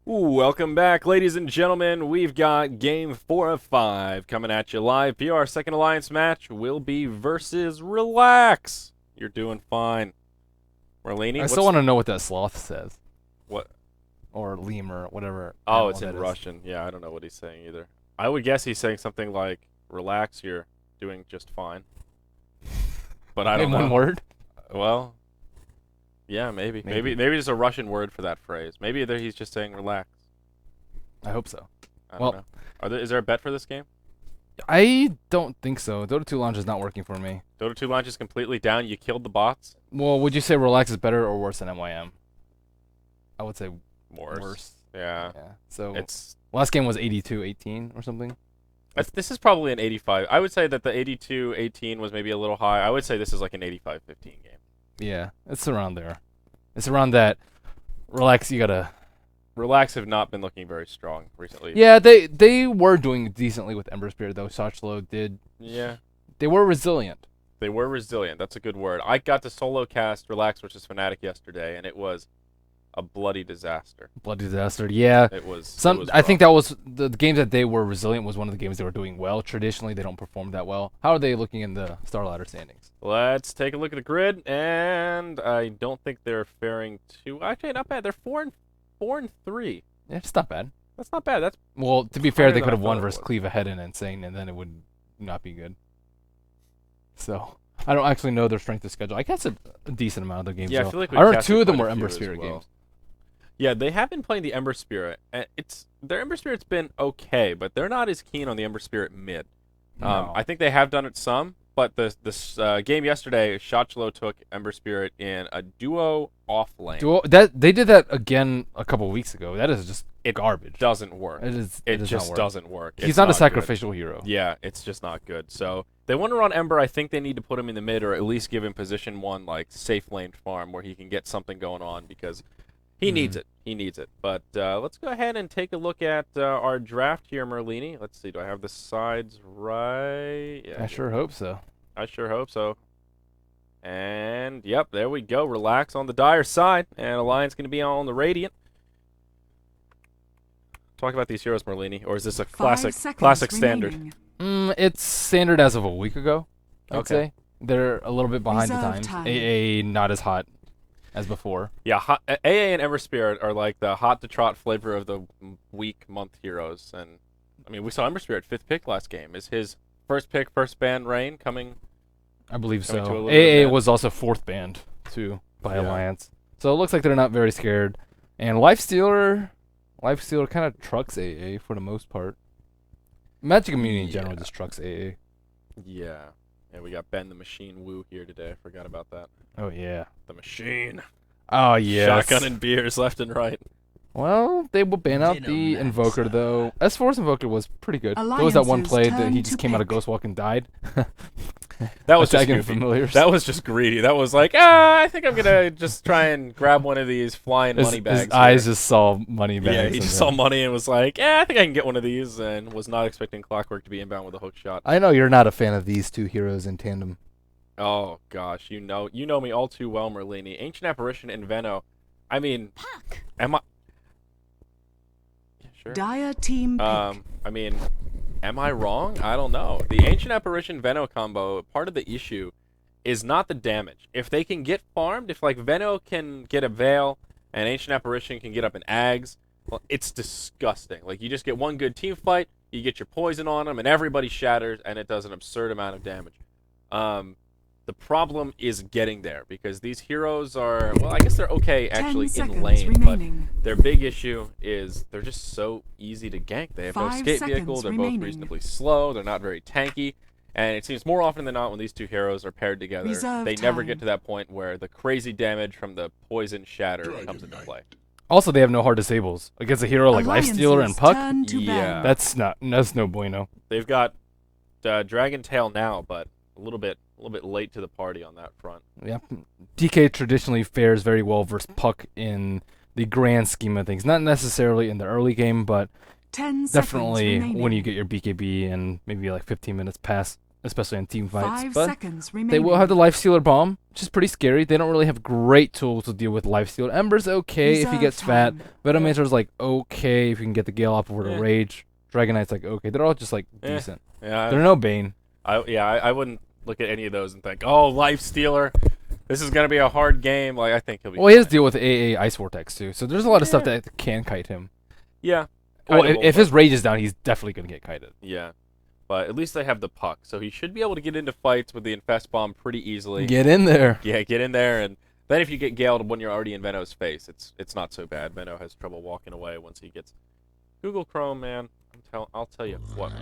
Welcome back, ladies and gentlemen. We've got game 4 of 5 coming at you live. PR second alliance match will be versus Relax. You're doing fine. Marlene, I still want to know what that sloth says. What? Or lemur, whatever. Oh, it's in Russian. Yeah, I don't know what he's saying either. I would guess he's saying something like, relax, you're doing just fine. But I don't know. In one word? Well, yeah, maybe. Maybe there's a Russian word for that phrase. Maybe he's just saying relax. I hope so. I don't know. Is there a bet for this game? I don't think so. Dota 2 launch is not working for me. Dota 2 launch is completely down. You killed the bots? Well, would you say Relax is better or worse than MYM? I would say worse. Yeah. So It's last game was 82-18 or something. this is probably an 85. I would say that the 82-18 was maybe a little high. I would say this is like an 85-15 game. Yeah, it's around there. It's around that. Relax, you gotta. Relax have not been looking very strong recently. Yeah, they were doing decently with Ember Spirit though. Sochlo did. Yeah. They were resilient. They were resilient. That's a good word. I got to solo cast Relax versus Fnatic yesterday, and it was a bloody disaster. Bloody disaster. Yeah. It was. I think that was the games that they were resilient was one of the games they were doing well. Traditionally, they don't perform that well. How are they looking in the Starladder standings? Let's take a look at the grid, and I don't think they're faring too. Actually, not bad. They're 4-3. Yeah, it's not bad. That's not bad. That's Well, to be fair, higher they than could I have won thought it versus was. Cleve ahead and Insane, and then it would not be good. So I don't actually know their strength of schedule. I guess a decent amount of their games. Yeah, I though. feel like we I heard casted 2 of them quite a were Ember few as Spirit well. games. Yeah, they have been playing the Ember Spirit. And their Ember Spirit's been okay, but they're not as keen on the Ember Spirit mid. No. I think they have done it some, but this game yesterday, Shotchlo took Ember Spirit in a duo off lane. They did that again a couple weeks ago. That is just garbage. Doesn't work. It is. It does just not work. doesn't work. He's It's not a good. sacrificial hero. Yeah, it's just not good. So they want to run Ember. I think they need to put him in the mid, or at least give him position 1, like safe lane farm, where he can get something going on because he needs it. He needs it. But let's go ahead and take a look at our draft here, Merlini. Let's see. Do I have the sides right? Yeah, I sure hope so. I sure hope so. And yep, there we go. Relax on the Dire side, and Alliance going to be on the Radiant. Talk about these heroes, Merlini, or is this a classic standard? It's standard as of a week ago. I'd say they're a little bit behind the Reserve times. time. AA not as hot as before. Yeah, AA and Ember Spirit are like the hot to trot flavor of the week, month heroes. And I mean, we saw Ember Spirit 5th pick last game. Is his first pick, first ban Reign coming? I believe Coming to a so. little bit of AA was also 4th banned too by Yeah. Alliance. So it looks like they're not very scared. And Lifestealer kind of trucks AA for the most part. Magic Community in general just trucks AA. Yeah. And we got Ben the Machine Woo here today. I forgot about that. Oh yeah. The Machine. Oh yeah. Shotgun and beers left and right. Well, they will ban out the Invoker though. S4's Invoker was pretty good. There was that one Alliances play that he turn just to came out of pick. Ghostwalk and died. That was just Attacking goofy. familiars. That was just greedy. That was like, I think I'm gonna just try and grab one of these flying money bags. His eyes just saw money bags. Yeah, he just saw money and was like, I think I can get one of these, and was not expecting Clockwork to be inbound with a hook shot. I know you're not a fan of these two heroes in tandem. Oh gosh, you know me all too well, Merlini. Ancient Apparition and Veno. I mean, am I? Yeah, sure. Dire team pick. I mean, am I wrong? I don't know. The Ancient Apparition Veno combo, part of the issue is not the damage. If they can get farmed, if like Veno can get a Veil and Ancient Apparition can get up an Ags, well, it's disgusting. Like you just get one good team fight, you get your poison on them, and everybody shatters, and it does an absurd amount of damage. The problem is getting there because these heroes are, well, I guess they're okay 10 actually in seconds lane, remaining. but their big issue is they're just so easy to gank. They have no 5 escape seconds vehicle, they're remaining. both reasonably slow, they're not very tanky, and it seems more often than not when these two heroes are paired together, Reserve they never time. get to that point where the crazy damage from the poison shatter comes into play. Also, they have no hard disables against a hero like Lifestealer and Alliances Puck. turn to Yeah. ban. That's no bueno. They've got Dragon Tail now, but a little bit late to the party on that front. Yep. DK traditionally fares very well versus Puck in the grand scheme of things. Not necessarily in the early game, but 10 seconds definitely remaining. when you get your BKB and maybe like 15 minutes past especially in team fights. 5 But seconds remaining. they will have the Lifestealer Bomb, which is pretty scary. They don't really have great tools to deal with Lifesteal. Ember's okay if he Reserve gets fat. time. Venomancer's like okay if you can get the Gale off over to Rage. Dragonite's like okay. They're all just like decent. Yeah. They're no Bane. I wouldn't look at any of those and think, oh, Life Stealer, this is gonna be a hard game. Like I think he'll be. Well, he has to deal with AA Ice Vortex too, so there's a lot of stuff that can kite him. Yeah. Well, Kiteable, if but- his Rage is down, he's definitely gonna get kited. Yeah. But at least they have the puck, so he should be able to get into fights with the Infest Bomb pretty easily. Get in there. Yeah, get in there, and then if you get galed when you're already in Veno's face, it's not so bad. Veno has trouble walking away once he gets Google Chrome, man. I'll tell you what.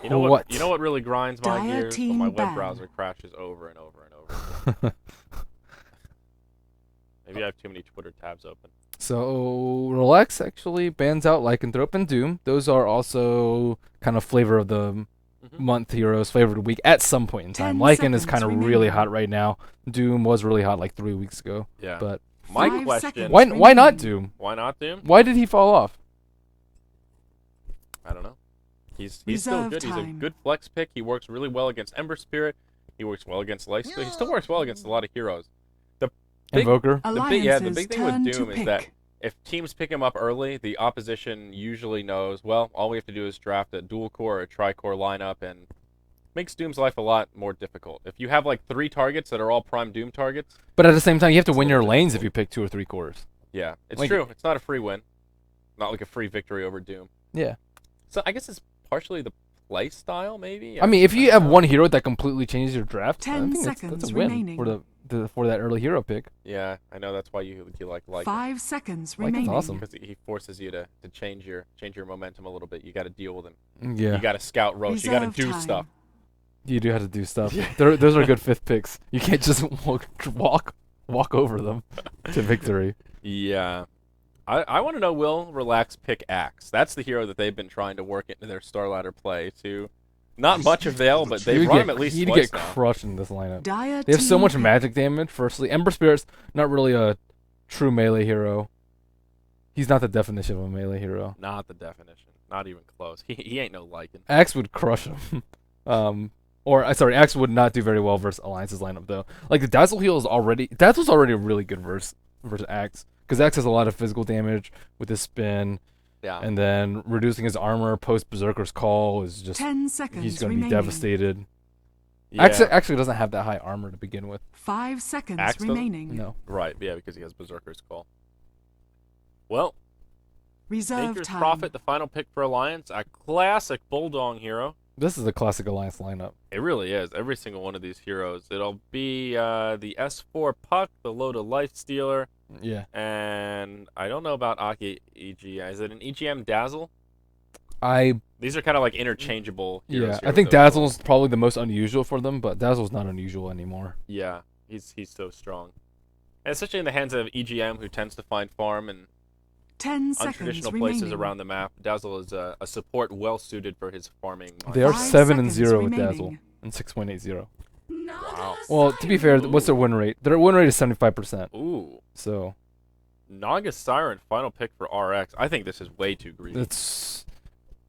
You know what? You know what really grinds my Dire gears? When team my web ban. browser crashes over and over and over again. Maybe I have too many Twitter tabs open. So Relax actually bans out Lycanthrope and Doom. Those are also kind of flavor of the month heroes, flavor of the week at some point in time. 10 Lycan is seconds kind of really remaining. hot right now. Doom was really hot like 3 weeks ago. Yeah. But My 5 question: seconds. why not remaining. Doom? Why not Doom? Why did he fall off? I don't know. He's still Reserve good. He's a time. good flex pick. He works really well against Ember Spirit. He works well against Lifesteal. He still works well against a lot of heroes. Big- Invoker. The Alliance's big thing with turn to Doom is pick. that if teams pick him up early, the opposition usually knows, well, all we have to do is draft a dual core or a tri-core lineup, and makes Doom's life a lot more difficult. If you have like 3 targets that are all prime Doom targets, But at the same time, you have to It's a win little your lanes if difficult. you pick 2 or 3 cores. yeah, it's Like- true. It's not a free win. Not like a free victory over Doom. Yeah. So I guess it's partially the play style, maybe? I mean, if you have don't one know. hero that completely changes your draft, I 10 think that's seconds a win remaining. for that early hero pick. Yeah, I know that's why you like 5 seconds Lycan's remaining. awesome. because he forces you to change your momentum a little bit. You got to deal with him. Yeah. You got to scout Roche. You got to Reserve do time. stuff. You do have to do stuff. Those are good 5th picks. You can't just walk over them to victory. Yeah. I want to know, will Relax pick Axe? That's the hero that they've been trying to work into their Starladder play to not much avail, but they've run him at least He'd twice get now. crushed in this lineup. Dire They have so team much pick. magic damage. Firstly, Ember Spirit's not really a true melee hero. He's not the definition of a melee hero. Not the definition. Not even close. He ain't no Lycan. Axe would crush him. Axe would not do very well versus Alliance's lineup though. Like the Dazzle's already a really good versus Axe, because Axe has a lot of physical damage with his spin, Yeah. and then reducing his armor post Berserker's Call is just 10 seconds he's going to remaining. be devastated. yeah. Axe actually doesn't have that high armor to begin with. 5 seconds Axe doesn't? remaining. No. Right, yeah, because he has Berserker's Call. Well, Reserve Nature's time. Prophet, the final pick for Alliance, a classic Bulldog hero. This is a classic Alliance lineup. It really is. Every single one of these heroes. It'll be the S4 Puck, the loaded Life Stealer, Yeah. and I don't know about Aki EGM. Is it an EGM Dazzle? I These are kind of like interchangeable heroes. I think Dazzle's probably the most unusual for them, but Dazzle's not unusual anymore. Yeah, he's so strong. And especially in the hands of EGM, who tends to find farm and 10 seconds untraditional remaining. places around the map. Dazzle is a support well suited for his farming. They are 5 7 and seconds 0 with remaining. Dazzle and 6.80. Wow. Well, to be fair, what's their win rate? Their win rate is 75%. Ooh. So Naga Siren, final pick for RX. I think this is way too greedy. it's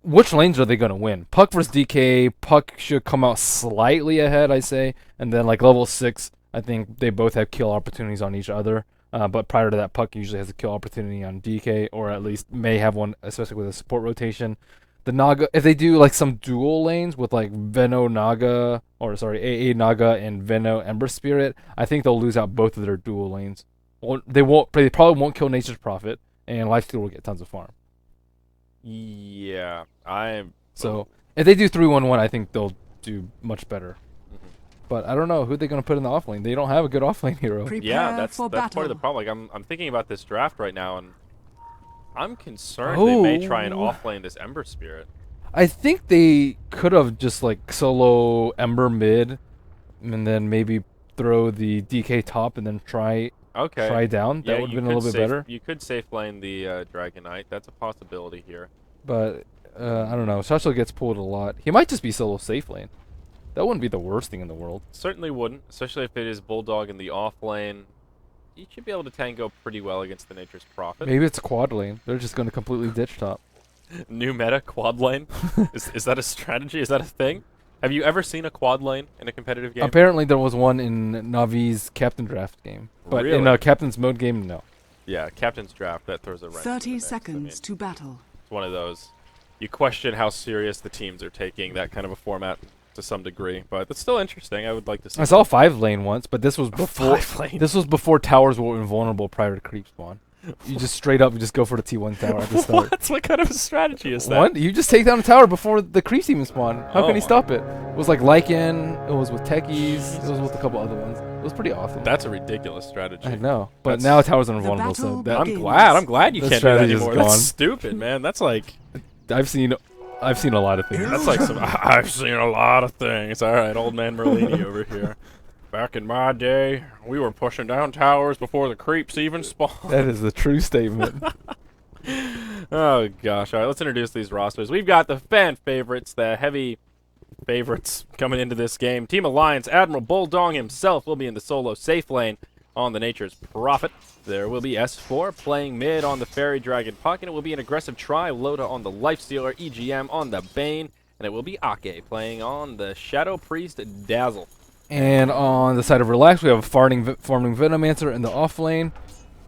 which lanes are they gonna win? Puck versus DK. Puck should come out slightly ahead, I say, and then like level 6, I think they both have kill opportunities on each other. But prior to that, Puck usually has a kill opportunity on DK, or at least may have one, especially with a support rotation. The Naga, if they do like some dual lanes with like Veno Naga, or sorry, AA Naga and Veno Ember Spirit, I think they'll lose out both of their dual lanes. Well, they probably won't kill Nature's Prophet, and Lifesteal will get tons of farm. Yeah, I'm. So if they do 3-1-1, I think they'll do much better. Mhm. But I don't know who they're gonna put in the offlane. They don't have a good offlane hero. Prepare Yeah, that's for part of the battle. problem. Like I'm thinking about this draft right now, and I'm concerned they may try and Oh. offlane this Ember Spirit. I think they could have just like solo Ember mid, and then maybe throw the DK top, and then try Okay. down. That Yeah, would have you been a could little bit better. You could safe lane the Dragonite. That's a possibility here. But I don't know. Shasho gets pulled a lot. He might just be solo safe lane. That wouldn't be the worst thing in the world. Certainly wouldn't, especially if it is Bulldog in the off lane. You should be able to tango pretty well against the Nature's Prophet. Maybe it's quad lane. They're just going to completely ditch top. New meta quad lane. Is that a strategy? Is that a thing? Have you ever seen a quad lane in a competitive game? Apparently, there was one in Navi's Captain Draft game, but in Really? a Captain's Mode game, no. Yeah, Captain's Draft, that throws a wrench. in the 30 mix. I seconds mean, to battle. it's one of those. You question how serious the teams are taking that kind of a format to some degree, but it's still interesting. I would like to see. I saw 5-lane once, but this was before. 5-lane. This was before towers were invulnerable prior to creep spawn. You just straight up just go for the T1 tower at the start. What kind of a strategy is that? What? You just take down the tower before the creeps even spawn. How Oh can he my. stop it? It was like Lycan. It was with Techies. It was with a couple other ones. It was pretty awesome. That's a ridiculous strategy. I know, but That's- now towers are invulnerable, so battle that I'm begins. glad. I'm glad you The can't do that strategy is anymore. gone. That's stupid, man. That's like I've seen a lot of things. that's like some. I've seen a lot of things. All right, old man Merlini over here. Back in my day, we were pushing down towers before the creeps even spawned. That is the true statement. Oh gosh! All right, let's introduce these rosters. We've got the fan favorites, the heavy favorites coming into this game. Team Alliance, Admiral Bulldog himself will be in the solo safe lane on the Nature's Prophet. There will be S4 playing mid on the Fairy Dragon Puck, and it will be an aggressive try. Loda on the Lifestealer, EGM on the Bane, and it will be Ake playing on the Shadow Priest Dazzle. And on the side of Relax, we have a farming Venomancer in the off lane,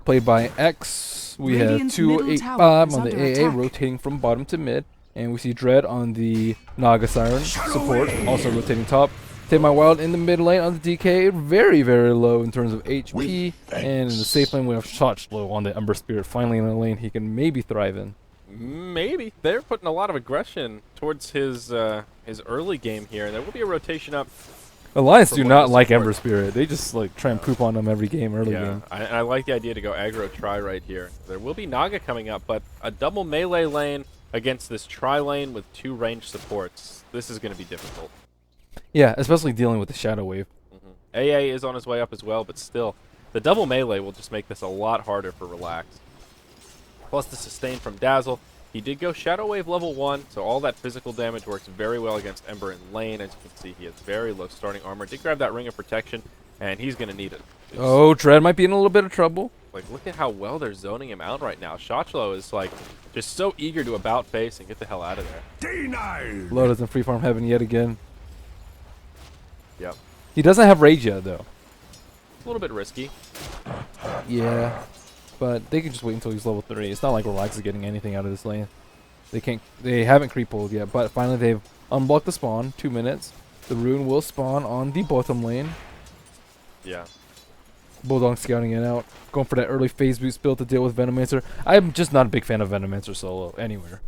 played by X. We Radiant's have middle 285 tower is on the under AA, attack. rotating from bottom to mid. And we see Dread on the Naga Siren support, also rotating top. Take my Wild in the mid lane on the DK, very, very low in terms of HP. And in the safe lane, we have Shotchlow on the Ember Spirit, finally in a lane he can maybe thrive in. Maybe they're putting a lot of aggression towards his early game here, and there will be a rotation up. Alliance For do one not of the like support. Ember Spirit. They just like try and poop on them every game, early Yeah, game. I like the idea to go aggro try right here. There will be Naga coming up, but a double melee lane against this tri lane with 2 ranged supports. This is going to be difficult. Yeah, especially dealing with the Shadow Wave. AA is on his way up as well, but still, the double melee will just make this a lot harder for Relax. Plus the sustain from Dazzle. He did go Shadow Wave level 1, so all that physical damage works very well against Ember in lane. As you can see, he has very low starting armor. Did grab that Ring of Protection, and he's going to need it. Oh, Dread might be in a little bit of trouble. Like, look at how well they're zoning him out right now. Shotchlow is, like, just so eager to about face and get the hell out of there. Loda's in free farm heaven yet again. Yep. He doesn't have rage yet, though. A little bit risky. Yeah, but they can just wait until he's level 3. It's not like Relax is getting anything out of this lane. They haven't creep pulled yet, but finally they've unblocked the spawn. 2 minutes. The rune will spawn on the bottom lane. Yeah. Bulldog scouting it out, going for that early phase boost build to deal with Venomancer. I'm just not a big fan of Venomancer solo anywhere.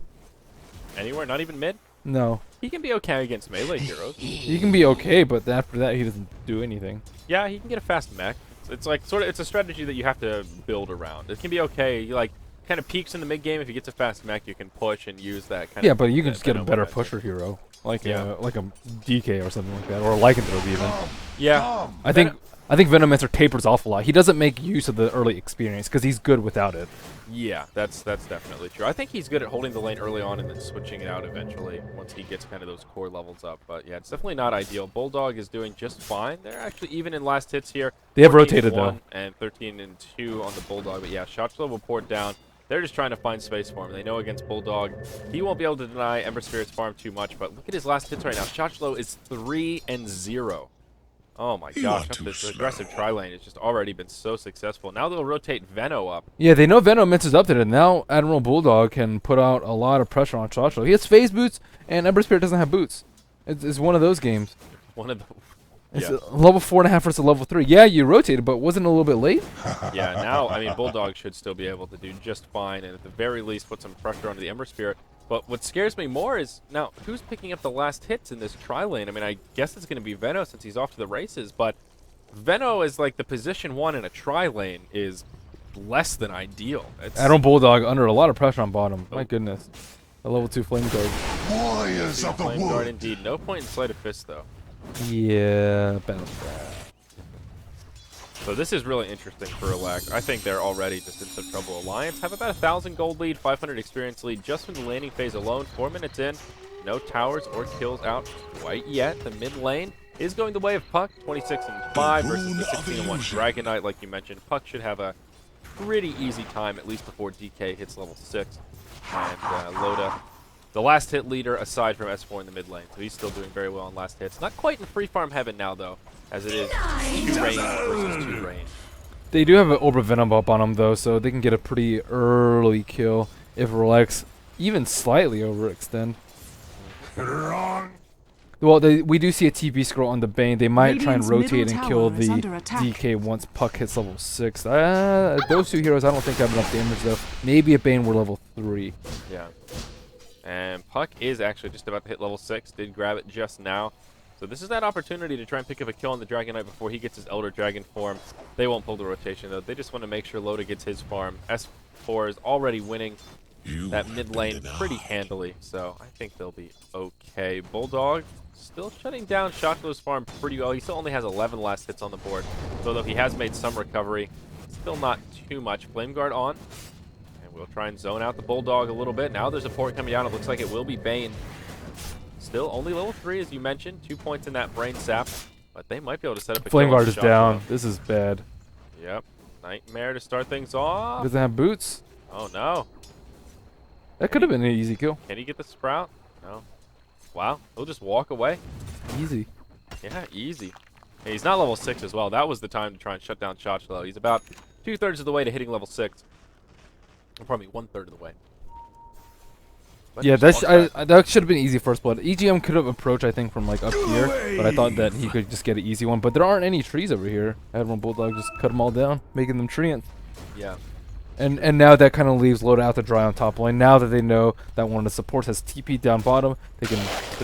Anywhere? Not even mid? No, He can be okay against melee heroes. he can be okay, but after that he doesn't do anything. Yeah, he can get a fast mech. It's like it's a strategy that you have to build around. It can be okay. You like kind of peaks in the mid game. If he gets a fast mech, you can push and use that kind of. Yeah, but you can just get a Venom better momentum. pusher hero, like Yeah. like a DK or something like that, or a Lycanthrope even. Yeah. I think Venomancer tapers off a lot. He doesn't make use of the early experience because he's good without it. Yeah, that's definitely true. I think he's good at holding the lane early on and then switching it out eventually once he gets kind of those core levels up. But yeah, it's definitely not ideal. Bulldog is doing just fine. They're actually even in last hits here. They have 14 rotated, and 1 though. and 13 and 2 on the Bulldog. But yeah, shots level poured down. They're just trying to find space for him. They know against Bulldog, he won't be able to deny Ember Spirit's farm too much. But look at his last hits right now. Shotchlow is 3 and 0. Oh my gosh, this aggressive tri-lane has just already been so successful. Now they'll rotate Veno up. Yeah, they know Venomancer's up there. Now Admiral Bulldog can put out a lot of pressure on Shotchlow. He has phase boots, and Ember Spirit doesn't have boots. It's one of those games. One of the It's yeah. level 4.5 versus level 3. Yeah, you rotated, but wasn't it a little bit late? Yeah, now, I mean, Bulldog should still be able to do just fine, and at the very least put some pressure onto the Ember Spirit. But what scares me more is, now, who's picking up the last hits in this tri-lane? I mean, I guess it's going to be Veno since he's off to the races, but Veno is like the position 1 in a tri-lane is less than ideal. It's Admiral Bulldog under a lot of pressure on bottom. Oh. My goodness. A level 2 flame guard. Warriors of the Flame Guard wood. indeed. No point in Sleight of Fist, though. Yeah, battle. So this is really interesting for Relax. I think they're already just in some trouble. Alliance have about 1,000 gold lead, 500 experience lead just from the landing phase alone. 4 minutes in, no towers or kills out quite yet. The mid lane is going the way of Puck, 26 and 5 versus rune the of 16 and 1 illusion. Dragon Knight, like you mentioned. Puck should have a pretty easy time, at least before DK hits level 6. And Loda the last hit leader aside from S4 in the mid lane. So he's still doing very well on last hits. Not quite in free farm heaven now, though, as it is 2 range versus 2 range. They do have an Obra Venom up on them, though, so they can get a pretty early kill if Relax even slightly overextend. Well, we do see a TP scroll on the Bane. They might try and Radiant's rotate middle and kill tower is the under attack. DK once Puck hits level 6. Those 2 heroes I don't think have enough damage, though. Maybe if Bane were level 3. Yeah. And Puck is actually just about to hit level 6. Did grab it just now. So this is that opportunity to try and pick up a kill on the Dragon Knight before he gets his Elder Dragon form. They won't pull the rotation, though. They just want to make sure Loda gets his farm. S4 is already winning that mid lane pretty handily, so I think they'll be okay. Bulldog still shutting down Shotlow's farm pretty well. He still only has 11 last hits on the board, so though he has made some recovery, still not too much. Flame Guard on, and we'll try and zone out the Bulldog a little bit. Now there's a port coming down. It looks like it will be Bane. Still only level 3, as you mentioned. 2 points in that Brain Sap, but they might be able to set up a Flame kill on Guard is Shotlow. down. This is bad. Yep. Nightmare to start things off. Doesn't have boots. Oh, no. That could have been an easy kill. Can he get the Sprout? No. Wow. He'll just walk away. Easy. Yeah, easy. And he's not level 6 as well. That was the time to try and shut down Shotlow. He's about 2/3 of the way to hitting level 6. Or probably 1/3 of the way. But Yeah, just walks back. that should have been easy first blood. EGM could have approached, I think, from like up here, but I thought that he could just get an easy one. But there aren't any trees over here. Admiral Bulldog just cut them all down, making them treants. Yeah. And now that kind of leaves Loda out to dry on top lane. Now that they know that one of the supports has TP down bottom, they're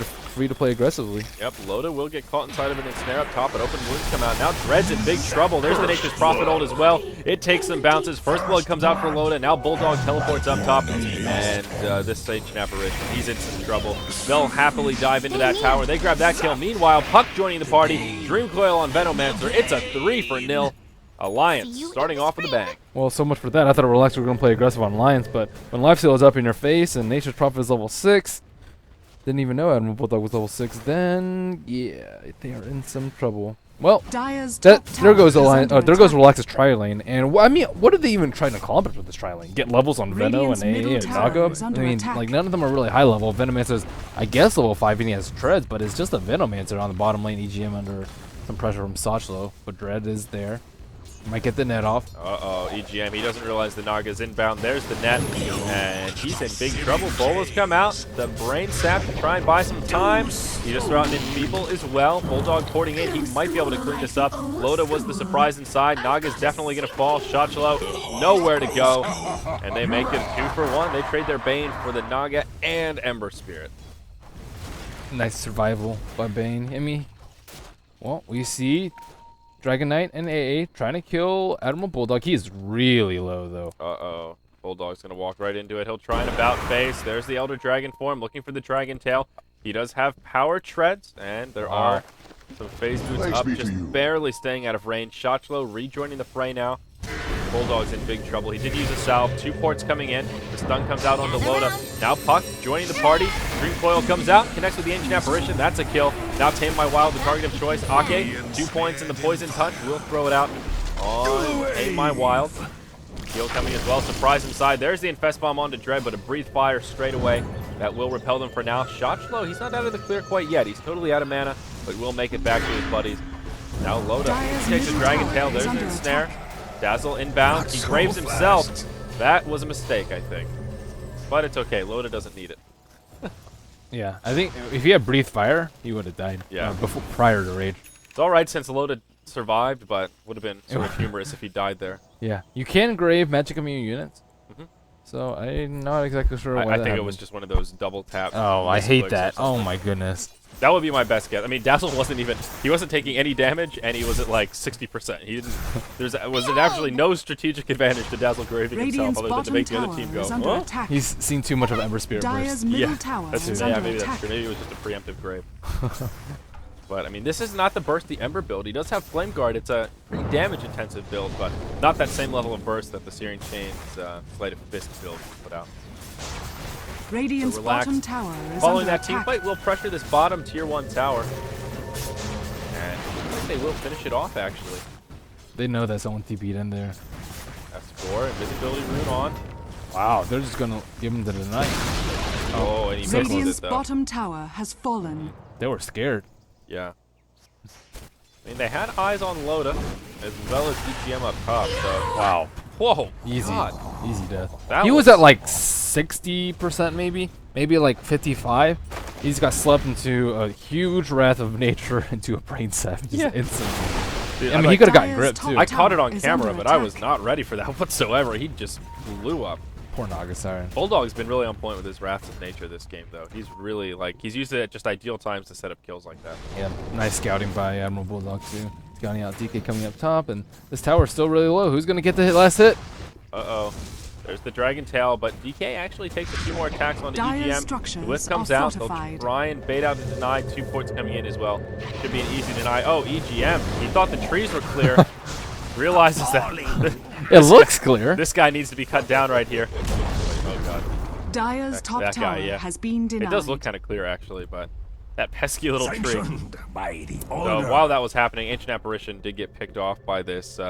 free to play aggressively. Yep, Loda will get caught inside of an ensnare up top, but open wounds come out. Now Dread's in big trouble. There's the Nature's Prophet ult as well. It takes some bounces. First blood comes out for Loda. Now Bulldog teleports up top, and this Ancient Apparition, he's in some trouble. They'll happily dive into that tower. They grab that kill. Meanwhile, Puck joining the party. Dream Coil on Venomancer. It's a 3-0. Alliance starting off with a bang. Well, so much for that. I thought Relax were going to play aggressive on Lions, but when Lifesteal is up in your face and Nature's Prophet is level 6, didn't even know Admiral Bulldog was level 6, then, yeah, they are in some trouble. Well, Dire's top there goes tower is Alliance. under There goes attack. Relax's tri-lane. And, I mean, what are they even trying to accomplish with this tri-lane? Get levels on Veno Radiant's and AA middle and tower Naga? is under I mean, attack. like, none of them are really high level. Venomancer's, I guess, level 5 and he has Treads, but it's just a Venomancer on the bottom lane. EGM under some pressure from Sochlo, but Dread is there. Might get the net off. Uh-oh, EGM, he doesn't realize the Naga's inbound. There's the net, and he's in big trouble. Bola's come out. The Brain Sap to try and buy some time. He just threw out an Enfeeble as well. Bulldog porting in. He might be able to clean this up. Loda was the surprise inside. Naga's definitely going to fall. Shotlow, nowhere to go. And they make it 2-for-1. They trade their Bane for the Naga and Ember Spirit. Nice survival by Bane. I mean, well, we see Dragon Knight and AA trying to kill Admiral Bulldog. He is really low, though. Uh-oh. Bulldog's going to walk right into it. He'll try and about face. There's the Elder Dragon form, looking for the Dragon Tail. He does have power treads, and there are some phase boots up, just barely staying out of range. Shotlow rejoining the fray now. Bulldog's in big trouble. He did use a salve. 2 ports coming in. The stun comes out onto Loda. Now Puck joining the party. Dream Coil comes out, connects with the Ancient Apparition. That's a kill. Now Tame My Wild, the target of choice. Ake, 2 points in the Poison Touch. We'll throw it out on Tame My Wild. Heal coming as well. Surprise inside. There's the Infest Bomb onto Dread, but a Breathe Fire straight away. That will repel them for now. Shotlow, he's not out of the clear quite yet. He's totally out of mana, but will make it back to his buddies. Now Loda takes a Dragon Tail. There's the snare. Dazzle inbound. He graves himself. That was a mistake, I think. But it's okay. Loda doesn't need it. Yeah, I think if he had Breathe Fire, he would have died. Yeah. Prior to Rage. It's all right since Loda survived, but would have been sort of humorous if he died there. Yeah, you can grave magic immune units. Mhm. So I'm not exactly sure why I that think it happened. was just one of those double tap. Oh, I misclicks hate or that. Oh something. my goodness. That would be my best guess. I mean, Dazzle he wasn't taking any damage, and he was at like 60%. He didn't. Was absolutely no strategic advantage to Dazzle graving himself, Radiant's other than to bottom make the other tower team go, is under huh? attack. He's seen too much of Ember Spirit Dire's burst. middle Yeah, tower that's is true. under Yeah, maybe attack. that's true. Maybe it was just a preemptive grave. But I mean, this is not the burst the Ember build. He does have Flame Guard. It's a pretty damage-intensive build, but not that same level of burst that the Searing Chain's Flight of Fist build put out. Radiant's So relax. bottom tower is Following under that team attack. fight, we'll pressure this bottom tier 1 tower. And I think they will finish it off, actually. They know that someone TP'd in there. S4, Invisibility Rune on. Wow, they're just gonna give him the deny. Oh, and he missed it Radiant's though. bottom tower has fallen. They were scared. Yeah. I mean, they had eyes on Loda, as well as DGM up top, so... Wow. Whoa! Easy. God. Easy death. That He was was- at like 60% maybe. Maybe like 55. He's got slept into a huge wrath of nature into a brain sap. Just Yeah. instantly. Dude, I mean, like, he could have gotten Dyer's gripped top too. I caught it on is camera, under but I was attack. not ready for that whatsoever. He just blew up. Poor Naga Siren. Bulldog's been really on point with his wraths of nature this game, though. He's really, like, he's used it at just ideal times to set up kills like that. Yeah, nice scouting by Admiral Bulldog too. Scouting out DK coming up top, and this tower's still really low. Who's gonna get the last hit? Uh-oh. There's the Dragon Tail, but DK actually takes a few more attacks on the Dyer's EGM. structures The Wisp are comes out. They'll fortified. try and bait out the deny. 2 points coming in as well. Should be an easy deny. Oh, EGM. He thought the trees were clear. Realizes that It looks clear. this guy needs to be cut down right here. Oh, God. Dyer's top that guy, tower yeah. has been denied. It does look kind of clear, actually, but that pesky little tree. Sanctioned by the So order. while that was happening, Ancient Apparition did get picked off by this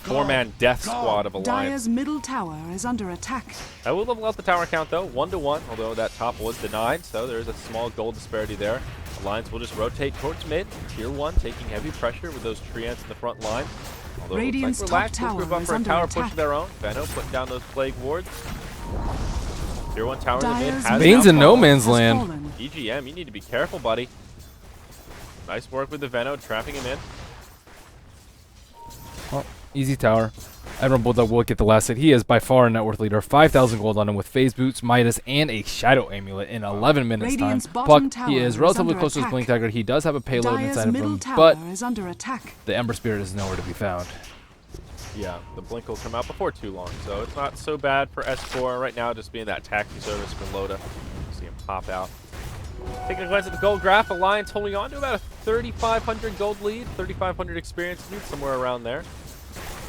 four-man death squad of Alliance. Dyer's middle tower is under attack. I will level out the tower count, though, 1-to-1, although that top was denied, so there's a small gold disparity there. Alliance will just rotate towards mid. Tier 1 taking heavy pressure with those Treants in the front line. Although Radiant's it looks top like Relax will tower group up is for a under tower push attack. of their own. Veno putting down those Plague Wards. Tier 1 tower in the mid Dyer's has Bane's now in no fallen. man's has land. fallen. EGM, you need to be careful, buddy. Nice work with the Veno, trapping him in. Oh, easy tower. Admiral Bulldog will get the last hit. He is by far a net worth leader. 5,000 gold on him with phase boots, Midas, and a shadow amulet in 11 minutes Radiant's time. bottom Puck, tower he is is relatively under close to his attack. blink dagger. He does have a payload Dyer's inside of middle him, tower but is under attack. the Ember Spirit is nowhere to be found. Yeah, the blink will come out before too long, so it's not so bad for S4 right now, just being that taxi service for Loda. See him pop out. Taking a glance at the gold graph, Alliance holding on to about a 3,500 gold lead, 3,500 experience lead, somewhere around there.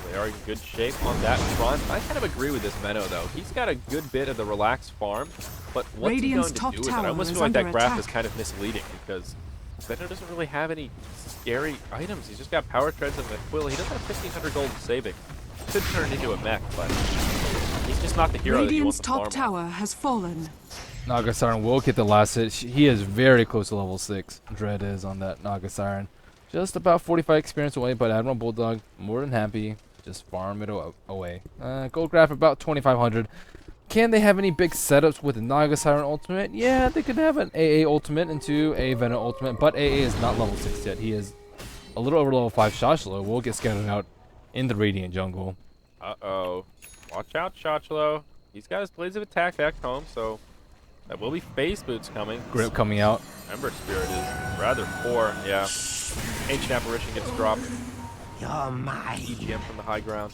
They are in good shape on that front. I kind of agree with this Veno, though. He's got a good bit of the relaxed farm, but what's Radiant's he top going to do with it? I tower almost is feel like that under graph attack. is kind of misleading, because Veno doesn't really have any scary items. He's just got power treads and a quill. He doesn't have 1,500 gold saving. Could turn into a mech, but he's just not the hero that you want Radiant's to top farm on. tower has fallen. Naga Siren will get the last hit. He is very close to level 6. Dread is on that Naga Siren. Just about 45 experience away, but Admiral Bulldog more than happy. Just farm it away. Gold graph about 2,500. Can they have any big setups with the Naga Siren ultimate? Yeah, they could have an AA ultimate into a Venom ultimate, but AA is not level 6 yet. He is a little over level 5. Shoshlo will get scouted out in the Radiant jungle. Uh-oh. Watch out, Shochlo. He's got his Blades of Attack back home, so that will be phase boots coming. Grip coming out. Ember Spirit is rather poor, yeah. Ancient Apparition gets dropped. You're mine. EGM from the high ground.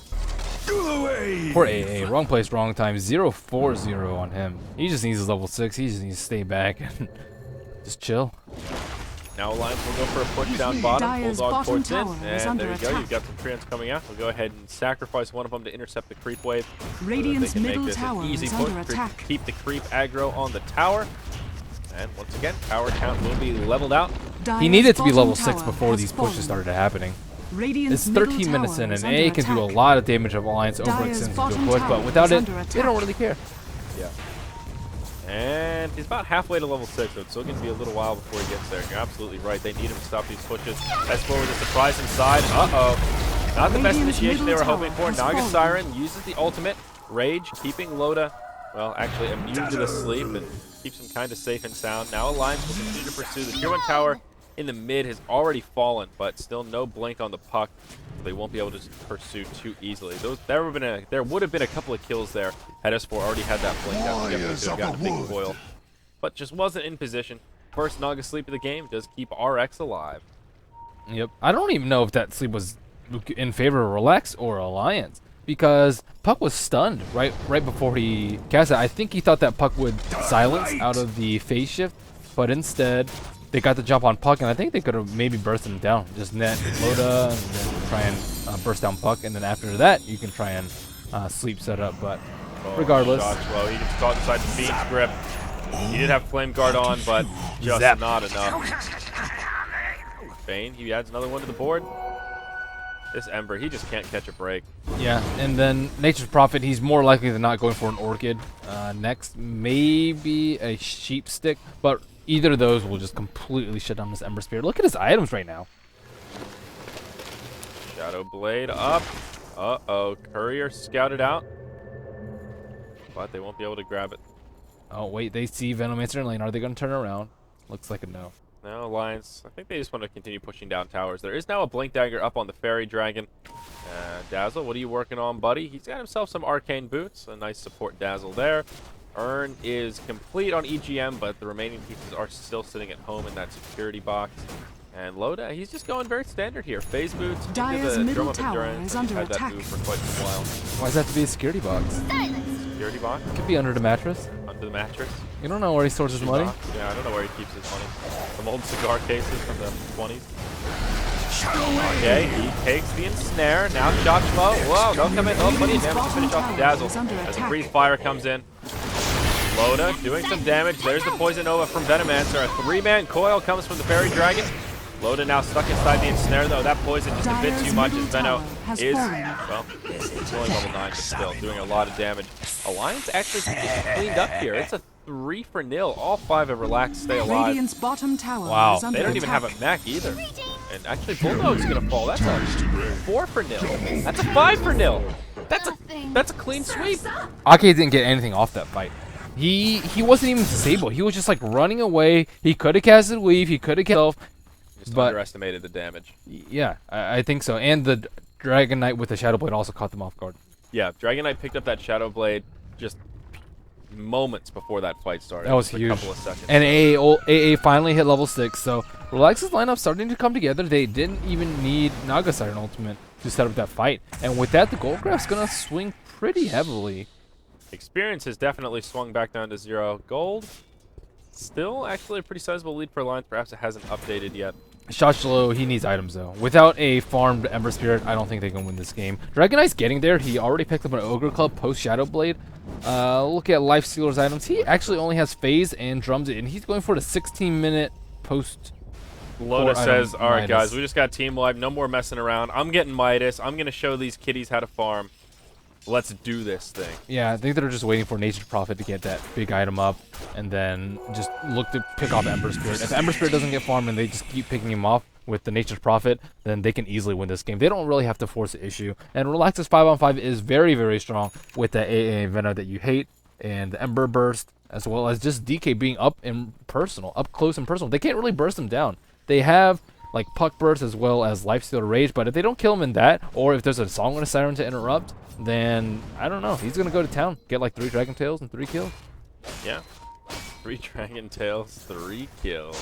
Go away. Poor AA. Wrong place, wrong time. 0-4-0 on him. He just needs his level 6. He just needs to stay back and just chill. Now Alliance will go for a push down bottom. Dyer's Bulldog bottom ports in. tower is And under there you go. attack. You've got some treants coming out. We'll go ahead and sacrifice one of them to intercept the creep wave. So Radiant's that they can middle make this tower an easy is push. under attack. Keep the creep aggro on the tower. And once again, tower count will be leveled out. He needed to be Dyer's level bottom 6 tower before has these pushes fallen. started happening. Radiant's It's middle 13 minutes in, tower is and under A can do a attack. lot of damage if Alliance Dyer's overextends into a bottom push, tower but without is it, under they attack. don't really care. Yeah. And he's about halfway to level 6, so it's still going to be a little while before he gets there. You're absolutely right. They need him to stop these pushes. S4 with a surprise inside. Uh-oh. Not the best Radiant's initiation they were middle hoping tower for. has Naga fallen. Siren uses the ultimate. Rage, keeping Loda, well, actually immune to the sleep and keeps him kind of safe and sound. Now Alliance will continue to pursue. The tier 1 tower in the mid has already fallen, but still no blink on the puck. So they won't be able to pursue too easily. There would have been a couple of kills there had S4 already had that blink out. They Warriors could have of gotten a the big wood. foil, but just wasn't in position. First Naga sleep of the game does keep RX alive. Yep. I don't even know if that sleep was in favor of Relax or Alliance, because Puck was stunned right before he cast it. I think he thought that Puck would silence out of the phase shift, but instead they got the jump on Puck, and I think they could have maybe burst him down. Just net Loda and then try and burst down Puck, and then after that you can try and sleep set up. But regardless, Shochlo, he gets caught inside the Fiend's grip. He did have Flame Guard on, but just Zap. not enough. Bane, he adds another one to the board. This Ember, he just can't catch a break. Yeah, and then Nature's Prophet, he's more likely than not going for an Orchid. Next, maybe a Sheep Stick, but either of those will just completely shut down this Ember Spirit. Look at his items right now. Shadow Blade up. Uh-oh, Courier scouted out. But they won't be able to grab it. Oh, wait, they see Venomancer in lane. Are they going to turn around? Looks like a no. No, Alliance, I think they just want to continue pushing down towers. There is now a Blink Dagger up on the Fairy Dragon. Dazzle, what are you working on, buddy? He's got himself some Arcane Boots. A nice support Dazzle there. Urn is complete on EGM, but the remaining pieces are still sitting at home in that security box. And Loda, he's just going very standard here. Phase Boots into Dire's the middle Drum of tower Endurance. is under He's had that attack. move for quite a while. Why does that have to be a security box? Security box Could be under the mattress. under the mattress. You don't know where he stores his money. Box. Yeah, I don't know where he keeps his money. Some old cigar cases from the 20s. Okay, he takes the ensnare. Now Shachmo. Whoa, don't come in. Oh, plenty of damage to finish off the Dazzle. As the Breathe Fire comes in. Loda doing some damage. There's the Poison Nova from Venomancer. A 3-man coil comes from the Fairy Dragon. Loda now stuck inside the ensnare, though. That poison just a bit too much as Veno is, well, it's only level 9, but still doing a lot of damage. Alliance actually cleaned up here. It's a 3-0. All 5 have relaxed, stay alive. Radiant's bottom tower Wow. is under They don't even have attack. a mech either. And actually, Bulldog's gonna fall. That's a 4-0. That's a 5-0. That's a clean sweep. Ake didn't get anything off that fight. He wasn't even disabled. He was just like running away. He could have casted Weave. He could have killed. Just But- underestimated the damage. Yeah, I think so. And the Dragon Knight with the Shadow Blade also caught them off guard. Yeah, Dragon Knight picked up that Shadow Blade just moments before that fight started. That was Just huge. A couple of seconds. And AA finally hit level 6, so Relax's lineup starting to come together. They didn't even need Naga Siren Ultimate to set up that fight. And with that, the gold graph's going to swing pretty heavily. Experience has definitely swung back down to 0. Gold, still actually a pretty sizable lead for Alliance. Perhaps it hasn't updated yet. Shachlo, he needs items though. Without a farmed Ember Spirit, I don't think they can win this game. Dragon Knight's getting there. He already picked up an Ogre Club post Shadow Blade. Look at Life Stealer's items. He actually only has Phase and Drums, and he's going for the 16-minute post. Loda Core says, item, all right, Midas. guys, we just got Team Live. No more messing around. I'm getting Midas. I'm going to show these kiddies how to farm. Let's do this thing. Yeah, I think they're just waiting for Nature's Prophet to get that big item up, and then just look to pick off Ember Spirit. If Ember Spirit doesn't get farmed and they just keep picking him off with the Nature's Prophet, then they can easily win this game. They don't really have to force the issue. And Relax's 5-on-5 is very, very strong with the AA Venom that you hate, and the Ember Burst, as well as just DK being up close and personal. They can't really burst him down. They have like Puck Burst as well as Lifesteal Rage, but if they don't kill him in that, or if there's a Song and a Siren to interrupt, then I don't know. He's gonna go to town, get like 3 Dragon Tails and 3 kills. Yeah. 3 Dragon Tails, 3 kills.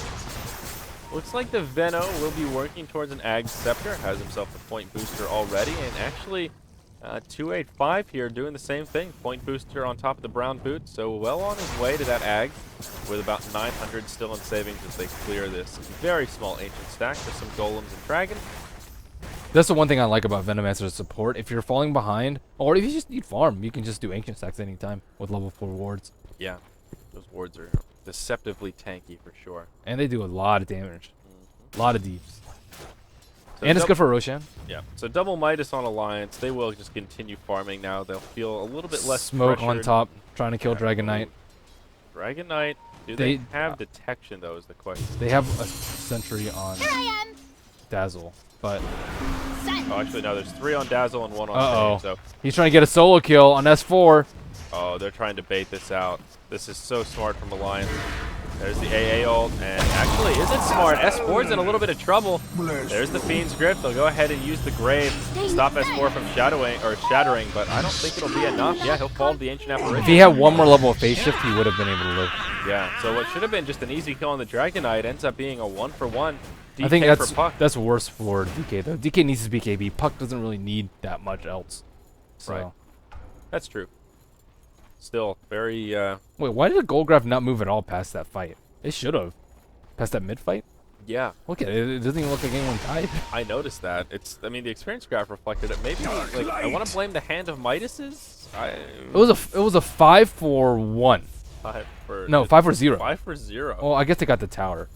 Looks like the Veno will be working towards an Ag Scepter. Has himself a point booster already, and actually 285 here doing the same thing. Point booster on top of the brown boot, so well on his way to that Ag with about 900 still in savings as they clear this very small ancient stack for some golems and dragons. That's the one thing I like about Venomancer's support. If you're falling behind, or if you just need farm, you can just do ancient stacks anytime with level 4 wards. Yeah, those wards are deceptively tanky for sure. And they do a lot of damage. A lot of deeps. So And it's good for Roshan. Yeah, so double Midas on Alliance. They will just continue farming now. They'll feel a little bit less Smoke on pressured. top, trying to kill Dragon Knight. Dragon Knight. Do they They- have detection, though, is the question. They have a sentry on Here I am. Dazzle, but Oh, actually, no, there's 3 on Dazzle and 1 on Uh-oh. Shane, so he's trying to get a solo kill on S4. oh, they're trying to bait this out. This is so smart from Alliance. There's the AA ult, and actually isn't smart. S4's in a little bit of trouble. There's the Fiend's Grip. They'll go ahead and use the Grave to stop S4 from shattering, but I don't think it'll be enough. Yeah, he'll fall to the Ancient If Apparition. he had one more level of phase shift, he would have been able to live. Yeah, so what should have been just an easy kill on the Dragon Knight ends up being a 1-for-1 DK I think for Puck. that's worse for DK though. DK needs his BKB. Puck doesn't really need that much else. So. Right. That's true. Still, very, Wait, why did the gold graph not move at all past that fight? It should have. Past that mid fight? yeah, Look at it. It doesn't even look like anyone died. I noticed that. I mean, the experience graph reflected it. Maybe, like, I want to blame the Hand of Midas's. It was a 5-for-1. 5 for No, 5-for-0. 5 for 0. Well, I guess they got the tower.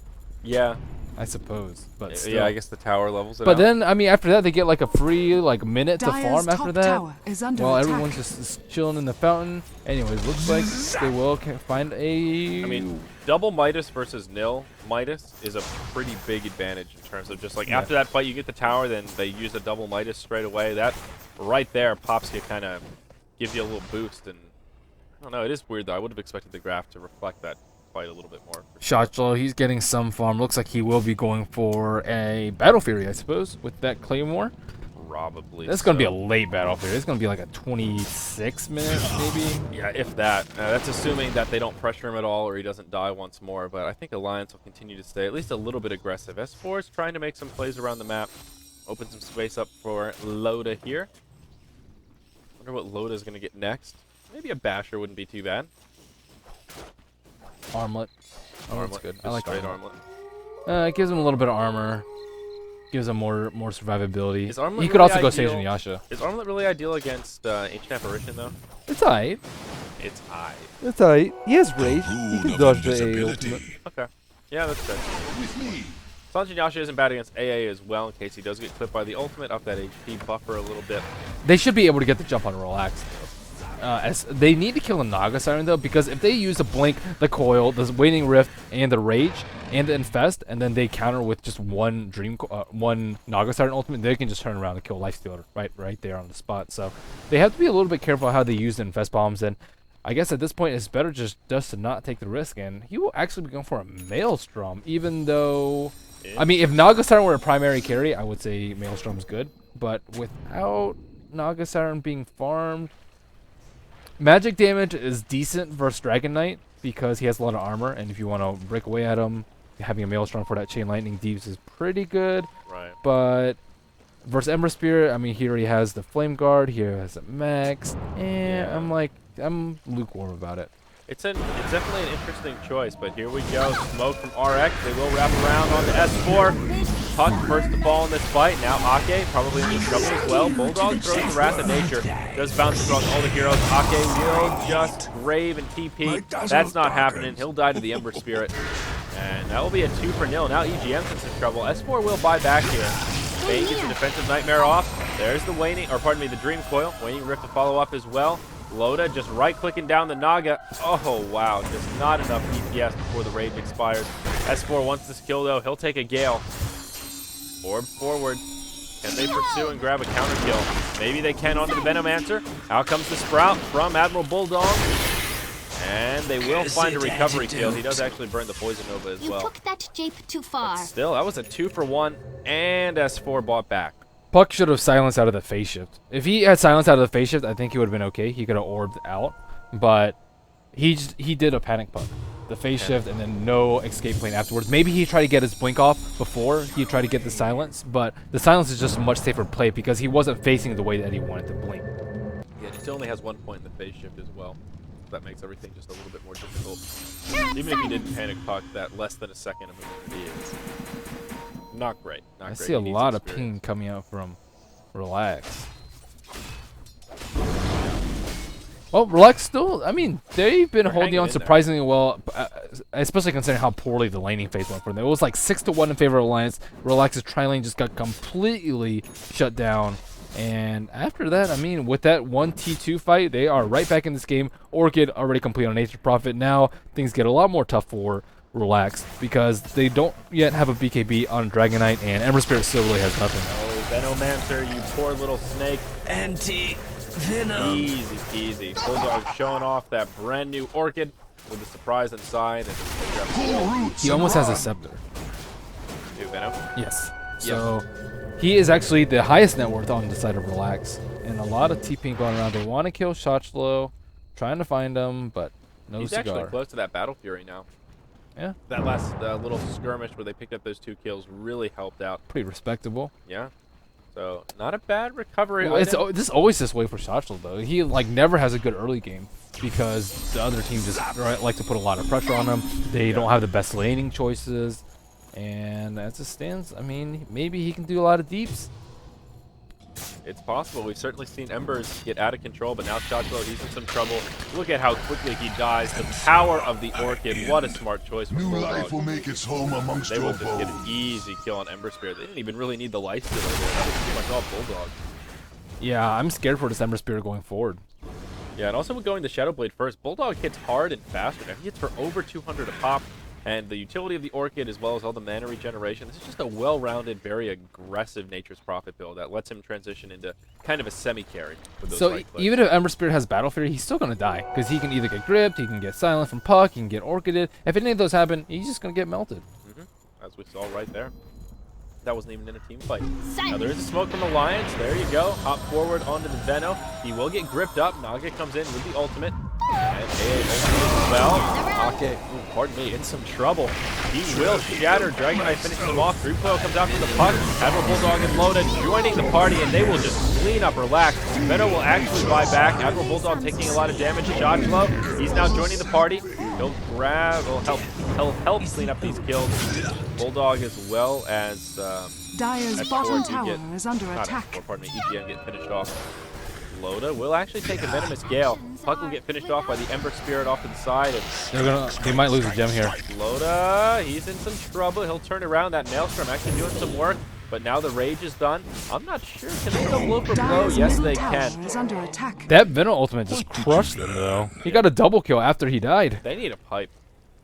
Yeah, I suppose. But still. Yeah, I guess the tower levels it But out. then, I mean, after that, they get like a free like minute to Dyer's farm after top that. tower is under While attack. everyone's just chilling in the fountain. Anyways, looks like they will find a. I mean, double Midas versus nil Midas is a pretty big advantage in terms of just like Yeah. after that fight, you get the tower, then they use a double Midas straight away. That right there pops you, kind of gives you a little boost. And I don't know, it is weird though. I would have expected the graph to reflect that fight a little bit more. Shotlo, he's getting some farm. Looks like he will be going for a Battle Fury, I suppose, with that Claymore. Probably. That's going to be a late Battle Fury. It's going to be like a 26 minute, maybe. Yeah, if that. That's assuming that they don't pressure him at all or he doesn't die once more. But I think Alliance will continue to stay at least a little bit aggressive. S4 is trying to make some plays around the map. Open some space up for Loda here. Wonder what Loda is going to get next. Maybe a Basher wouldn't be too bad. Armlet. Oh, that's Armlet, good. I just like straight Armlet. Armlet. It gives him a little bit of armor. Gives him more survivability. Is Armlet He could really also go ideal? Seijun Yasha. Is Armlet really ideal against Ancient Apparition though? It's alright. It's I. It's alright. He has rage. He Rule can of dodge the AA invisibility. ultimate. Okay. Yeah, that's good. With me. Sanjin Yasha isn't bad against AA as well in case he does get clipped by the ultimate, up that HP buffer a little bit. They should be able to get the jump on Relax, though. As they need to kill a Naga Siren, though, because if they use the Blink, the Coil, the Waning Rift, and the Rage, and the Infest, and then they counter with just one one Naga Siren ultimate, they can just turn around and kill Lifestealer right there on the spot. So they have to be a little bit careful how they use the Infest bombs, and I guess at this point it's better just to not take the risk, and he will actually be going for a Maelstrom, even though... I mean, if Naga Siren were a primary carry, I would say Maelstrom's good, but without Naga Siren being farmed, magic damage is decent versus Dragon Knight because he has a lot of armor, and if you want to break away at him, having a Maelstrom for that Chain Lightning Deeps is pretty good. Right. But versus Ember Spirit, I mean, here he has the Flame Guard, here he has it max, and Yeah. I'm lukewarm about it. It's definitely an interesting choice, but here we go. Smoke from RX. They will wrap around on the S4. Puck first to fall in this fight. Now Ake probably in trouble as well. Bulldog throws the Wrath of Nature. Does bounce across all the heroes. Ake will just grave and TP. That's not happening. He'll die to the Ember Spirit. And that will be a 2-0. Now EGM's in some trouble. S4 will buy back here. Bane gets the defensive nightmare off. There's the the Dream Coil. Waning Rift to follow up as well. Loda just right-clicking down the Naga. Oh, wow. Just not enough DPS before the rage expires. S4 wants this kill, though. He'll take a Gale. Orb forward. Can they pursue and grab a counter kill? Maybe they can onto the Venomancer. Out comes the Sprout from Admiral Bulldog. And they will find a recovery kill. He does actually burn the Poison Nova as You well. took that jape too far. Still, that was a 2-for-1. And S4 bought back. Puck should have silenced out of the phase shift. If he had silenced out of the phase shift, I think he would have been okay. He could have orbed out, but he did a panic puck, the phase shift, and then no escape plane afterwards. Maybe he tried to get his blink off before he tried to get the silence, but the silence is just a much safer play because he wasn't facing the way that he wanted to blink. Yeah, he still only has 1 point in the phase shift as well. That makes everything just a little bit more difficult. Even if he didn't panic puck, that less than a second of immunity is not great. Not I great. see a He needs lot of experience. ping coming out from Relax. Well, Relax still, I mean, they've been They're holding hanging on in there. surprisingly well, especially considering how poorly the laning phase went for them. It was like 6-1 in favor of Alliance. Relax's tri-lane just got completely shut down. And after that, I mean, with that 1T2 fight, they are right back in this game. Orchid already complete on Nature Prophet. Now things get a lot more tough for Relax because they don't yet have a BKB on Dragon Knight, and Ember Spirit still really has nothing. Oh, Venomancer, you poor little snake. Anti-venom. Easy peasy. Bulldog showing off that brand new Orchid with the surprise inside. And Cool roots He and almost has a run. scepter. New Venom. Yes. So he is actually the highest net worth on the side of Relax, and a lot of TPing going around. They want to kill Shotchlo, trying to find him, but no He's cigar. actually close to that Battle Fury now. Yeah, That last little skirmish where they picked up those 2 kills really helped out. pretty respectable. Yeah. So, not a bad recovery. Well, item. this is always this way for Shotchlo though. He like never has a good early game because the other team just like to put a lot of pressure on him. They don't have the best laning choices, and as it stands, I mean, maybe he can do a lot of deeps. It's possible. We've certainly seen Embers get out of control, but now Shotflow, he's in some trouble. Look at how quickly he dies. The power of the Orchid. What a smart choice from New life Bulldog. will make its home amongst They will your just get an bones. easy kill on Ember Spirit. They didn't even really need the life stealer there. That was pretty much all Bulldog. Yeah, I'm scared for December Spirit going forward. Yeah, and also with going the Shadow Blade first, Bulldog hits hard and faster. Now he hits for over 200 a pop. And the utility of the Orchid, as well as all the mana regeneration, this is just a well-rounded, very aggressive Nature's Prophet build that lets him transition into kind of a semi-carry with those So right clicks. even if Ember Spirit has Battle Fury, he's still gonna die because he can either get gripped, he can get silent from Puck, he can get orchided. If any of those happen, he's just gonna get melted. As we saw right there. That wasn't even in a team fight. Now there is a smoke from Alliance. There you go. Hop forward onto the Veno. He will get gripped up. Naga comes in with the ultimate. And AA ultimate as well. Okay, ooh, pardon me, in some trouble. He will shatter. Dragon Knight finishes him off. Group Coil comes out from the Puck. Admiral Bulldog and Loda joining the party, and they will just clean up, relax. Veno will actually buy back. Admiral Bulldog taking a lot of damage. Shot flow. He's now joining the party. He'll grab, he'll help clean up these kills. Bulldog as well as Dire's S4 bottom do tower get- is under not attack. S4, pardon me, EGM get finished off. Loda will actually take a Venomous Gale. Puck will get finished off by the Ember Spirit off to the side. And They might lose a gem here. Loda, he's in some trouble. He'll turn around. That Maelstrom actually doing some work. But now the Rage is done. I'm not sure. Can they go blow for blow? Dire's Yes, middle they tower can. is under attack. That Venom ultimate just crushed them though. He got a double kill after he died. They need a pipe.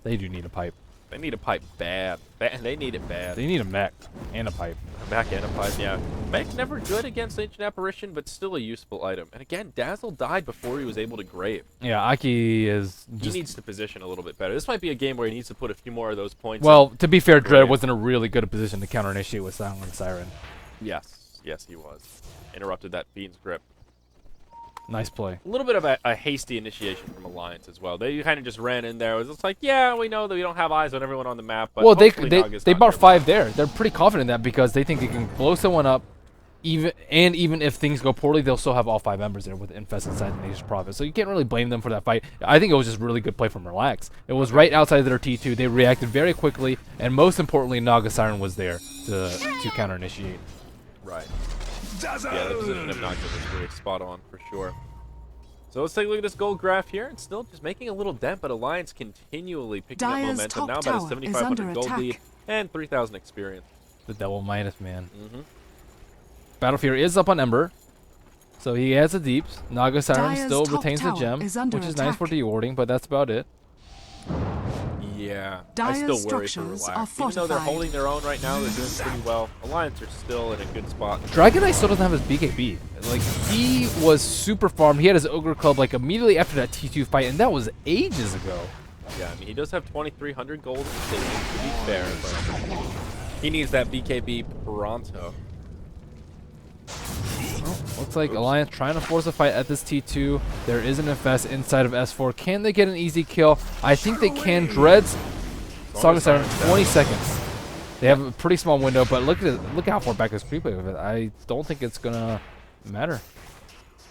They do need a pipe. They need a pipe bad. They need it bad. They need a mech and a pipe. Back end of pipe, yeah. Mech never good against Ancient Apparition, but still a useful item. And again, Dazzle died before he was able to grave. Yeah, Aki is He just... needs to position a little bit better. This might be a game where he needs to put a few more of those points. Well, to be fair, Dread Brilliant. was in a really good position to counter initiate with Silent Siren. Yes, he was. Interrupted that Fiend's grip. Nice play. A little bit of a hasty initiation from Alliance as well. They kind of just ran in there. It was just like, yeah, we know that we don't have eyes on everyone on the map, but Well, they hopefully they, Naga's they not bought nearby. 5 there. They're pretty confident in that because they think they can blow someone up, even if things go poorly, they'll still have all 5 members there with Infest inside the Nature's Prophet. So you can't really blame them for that fight. I think it was just really good play from Relax. It was right outside of their T2. They reacted very quickly, and most importantly, Naga Siren was there to counter initiate. Right. Yeah, the position of Naga was really spot on for sure. So let's take a look at this gold graph here. It's still just making a little dent, but Alliance continually picking up Dire's momentum. top Now about a tower is 7,500 under gold attack. lead and 3,000 experience. The double Midas, man. Mm-hmm. Battle Fury is up on Ember, so he has the deeps. Naga Siren Dire's still top retains the tower gem, is under which is nice for dewarding, but that's about it. Yeah, I Dire's still worry for structures are Relax. Even though they're fortified. holding their own right now, they're doing pretty well. Alliance are still in a good spot. Dragon Knight still doesn't have his BKB. Like, he was super farmed. He had his Ogre Club, like, immediately after that T2 fight, and that was ages ago. Yeah, I mean, he does have 2,300 gold in savings, to be fair, but he needs that BKB pronto. Looks like Alliance trying to force a fight at this T2. There is an Infest inside of S4. Can they get an easy kill? I think they can. Dreads, Song of Siren, 20 seconds. They have a pretty small window, but look at how far back this creep wave is. I don't think it's gonna matter.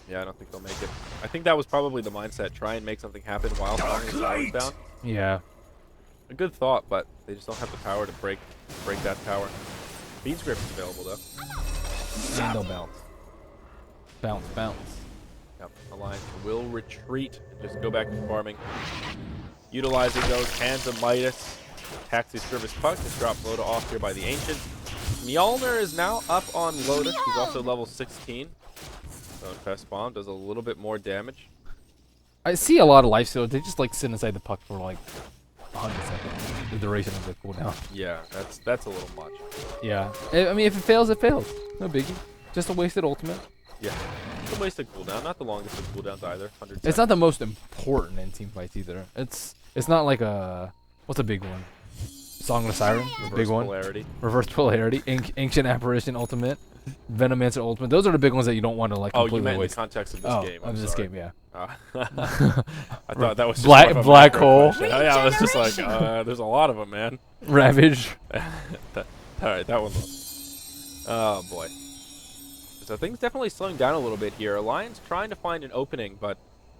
Yeah, I don't think they'll make it. I think that was probably the mindset. Try and make something happen while Song of Siren's down. Yeah. A good thought, but they just don't have the power to break that tower. Bean's Grip is available, though. And they'll bounce. Bounce, bounce. Yep, Alliance will retreat and just go back to farming. Utilizing those Hands of Midas. Attacks the Skirmish Puck. Just drop Loda off here by the Ancient. Mjolnir is now up on Loda. He's also level 16. So Infest Bomb does a little bit more damage. I see a lot of lifestealers. They just like sit inside the puck for like 100 seconds. The duration of the cooldown. Yeah, that's a little much. Yeah. I mean, if it fails, it fails. No biggie. Just a wasted ultimate. Yeah. It's a wasted cooldown. Not the longest of cooldowns either. 100 It's seconds. not the most important in team fights either. It's not like a what's a big one? Song of the Siren, is a Reverse big one. polarity. Reverse polarity, Ancient Apparition ultimate, Venomancer ultimate. Those are the big ones that you don't want to like Oh, completely you meant in the waste. context of this Oh, game. of I'm this sorry. game, yeah. I thought that was just Black- more of a black macro hole. question. Oh, yeah, I was just like, there's a lot of them, man. Ravage. Alright, that one. Oh, boy. So things definitely slowing down a little bit here. Alliance trying to find an opening, but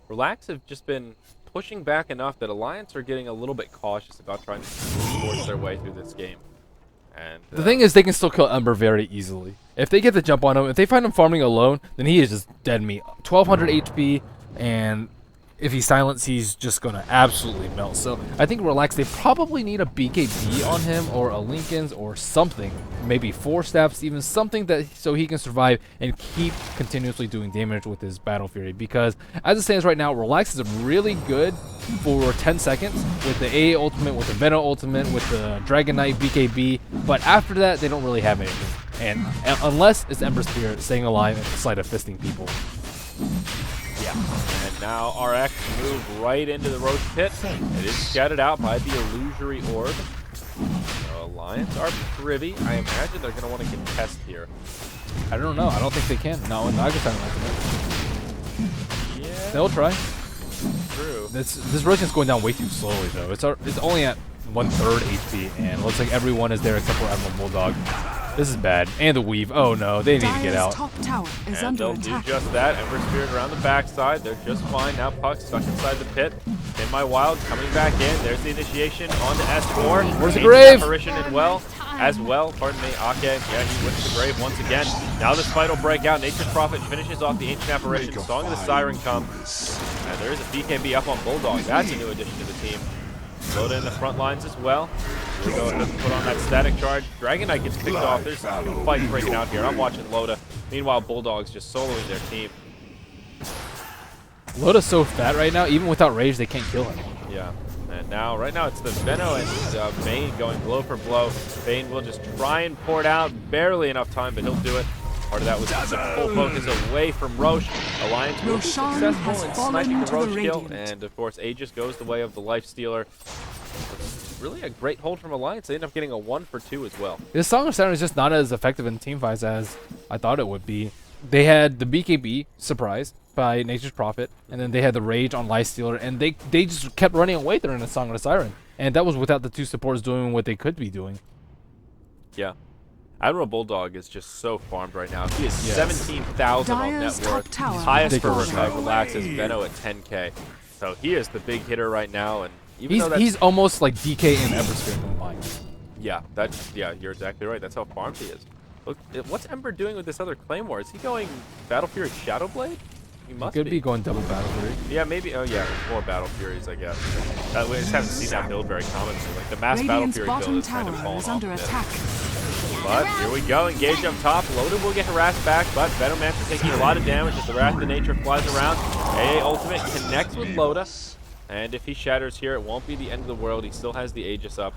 Relax have just been pushing back enough that Alliance are getting a little bit cautious about trying to force their way through this game. And The thing is, they can still kill Ember very easily. If they get the jump on him, if they find him farming alone, then he is just dead meat. 1200 HP, and if he's silenced, he's just going to absolutely melt. So I think Relax, they probably need a BKB on him, or a Lincoln's, or something. Maybe 4 staffs, even something that so he can survive and keep continuously doing damage with his Battle Fury. Because as it stands right now, Relax is really good for 10 seconds with the AA ultimate, with the Venom ultimate, with the Dragon Knight BKB. But after that, they don't really have anything. And unless it's Ember Spirit staying alive and Sleight of Fisting people. Yeah. And now RX move right into the Roach Pit. It is scouted out by the Illusory Orb. So Alliance are privy. I imagine they're going to want to contest here. I don't know. I don't think they can. Not with Nagasaki ultimate. Yeah, They'll try. true. This rotation's going down way too slowly though. It's only at 1/3 HP, and it looks like everyone is there except for Admiral Bulldog. This is bad. And the Weave. Oh no, they need to get Dire's out. top tower is And under they'll do attack. just that. Ember Spirit around the backside. They're just fine. Now Puck stuck inside the pit. In my wild coming back in. There's the initiation on the S4. Where's the Ancient grave? Apparition as well. Pardon me. Ake. Yeah, he went to the grave once again. Now this fight will break out. Nature's Prophet finishes off the Ancient Apparition. Song of the Siren comes. And there is a BKB up on Bulldog. That's a new addition to the team. Loda in the front lines as well. We'll go ahead and put on that static charge. Dragon Knight gets picked off. There's two fights breaking out here. I'm watching Loda. Meanwhile, Bulldog's just soloing their team. Loda's so fat right now, even without rage, they can't kill him. Yeah. And now, right now, it's the Veno and Bane going blow for blow. Bane will just try and pour it out. Barely enough time, but he'll do it. Part of that was just a full focus away from Roche. Alliance will be Roshan successful has in fallen sniping the to the Roche kill. Radiant. And, of course, Aegis goes the way of the Life Stealer. Really a great hold from Alliance. They end up getting a 1 for 2 as well. This Song of Siren is just not as effective in teamfights as I thought it would be. They had the BKB, surprise, by Nature's Prophet, and then they had the Rage on Life Stealer, and they just kept running away during the Song of the Siren. And that was without the 2 supports doing what they could be doing. Yeah. Admiral Bulldog is just so farmed right now. He is Yes. 17,000 on net Dire's top worth. tower Highest has for fallen. Relax is Veno at 10k. So he is the big hitter right now. And even though that's, He's almost like DK and Ember Spirit combined. yeah, you're exactly right. That's how farmed he is. Look, what's Ember doing with this other Claymore? Is he going Battle Fury Shadowblade? He must Could be going double Battle Fury. Yeah, maybe. Oh yeah, more Battle Furies, I guess. We just haven't seen that build very commonly. Like the mass Battle Radiant's Fury build bottom is kind of tower fallen is off under a bit. attack. But here we go, engage up top. Loda will get harassed back, but Venomancer taking a lot of damage as the Wrath of Nature flies around. AA Ultimate connects with Loda, and if he shatters here, it won't be the end of the world. He still has the Aegis up,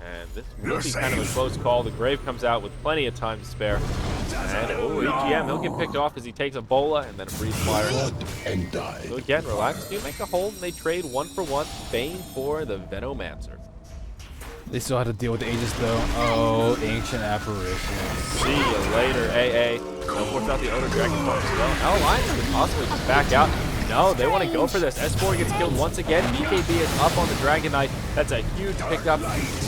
and this will be kind of a close call. The Grave comes out with plenty of time to spare, and EGM, he'll get picked off as he takes a Bola and then a Breeze Fire. and die. So again, Relax do make a hold, and they trade 1 for 1, Bane for the Venomancer. They still had to deal with the Aegis though. Oh, Ancient Apparition. See you later, AA. No, force out the Odor Dragon Form as well. Now Alliance could possibly just back out. No, they want to go for this. S4 gets killed once again. BKB is up on the Dragon Knight. That's a huge pickup.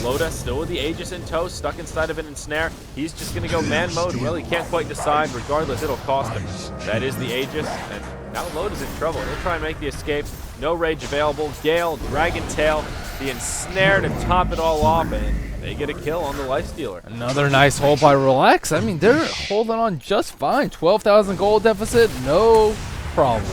Loda still with the Aegis in tow, stuck inside of an ensnare. He's just going to go man mode. Well, he can't quite decide. Regardless, it'll cost him. That is the Aegis, and now Loda's in trouble. He'll try and make the escape. No rage available. Gale, Dragon Tail, the ensnare to top it all off, and they get a kill on the Life Stealer. Another nice hold by Relax. I mean, they're holding on just fine. 12,000 gold deficit, no problem.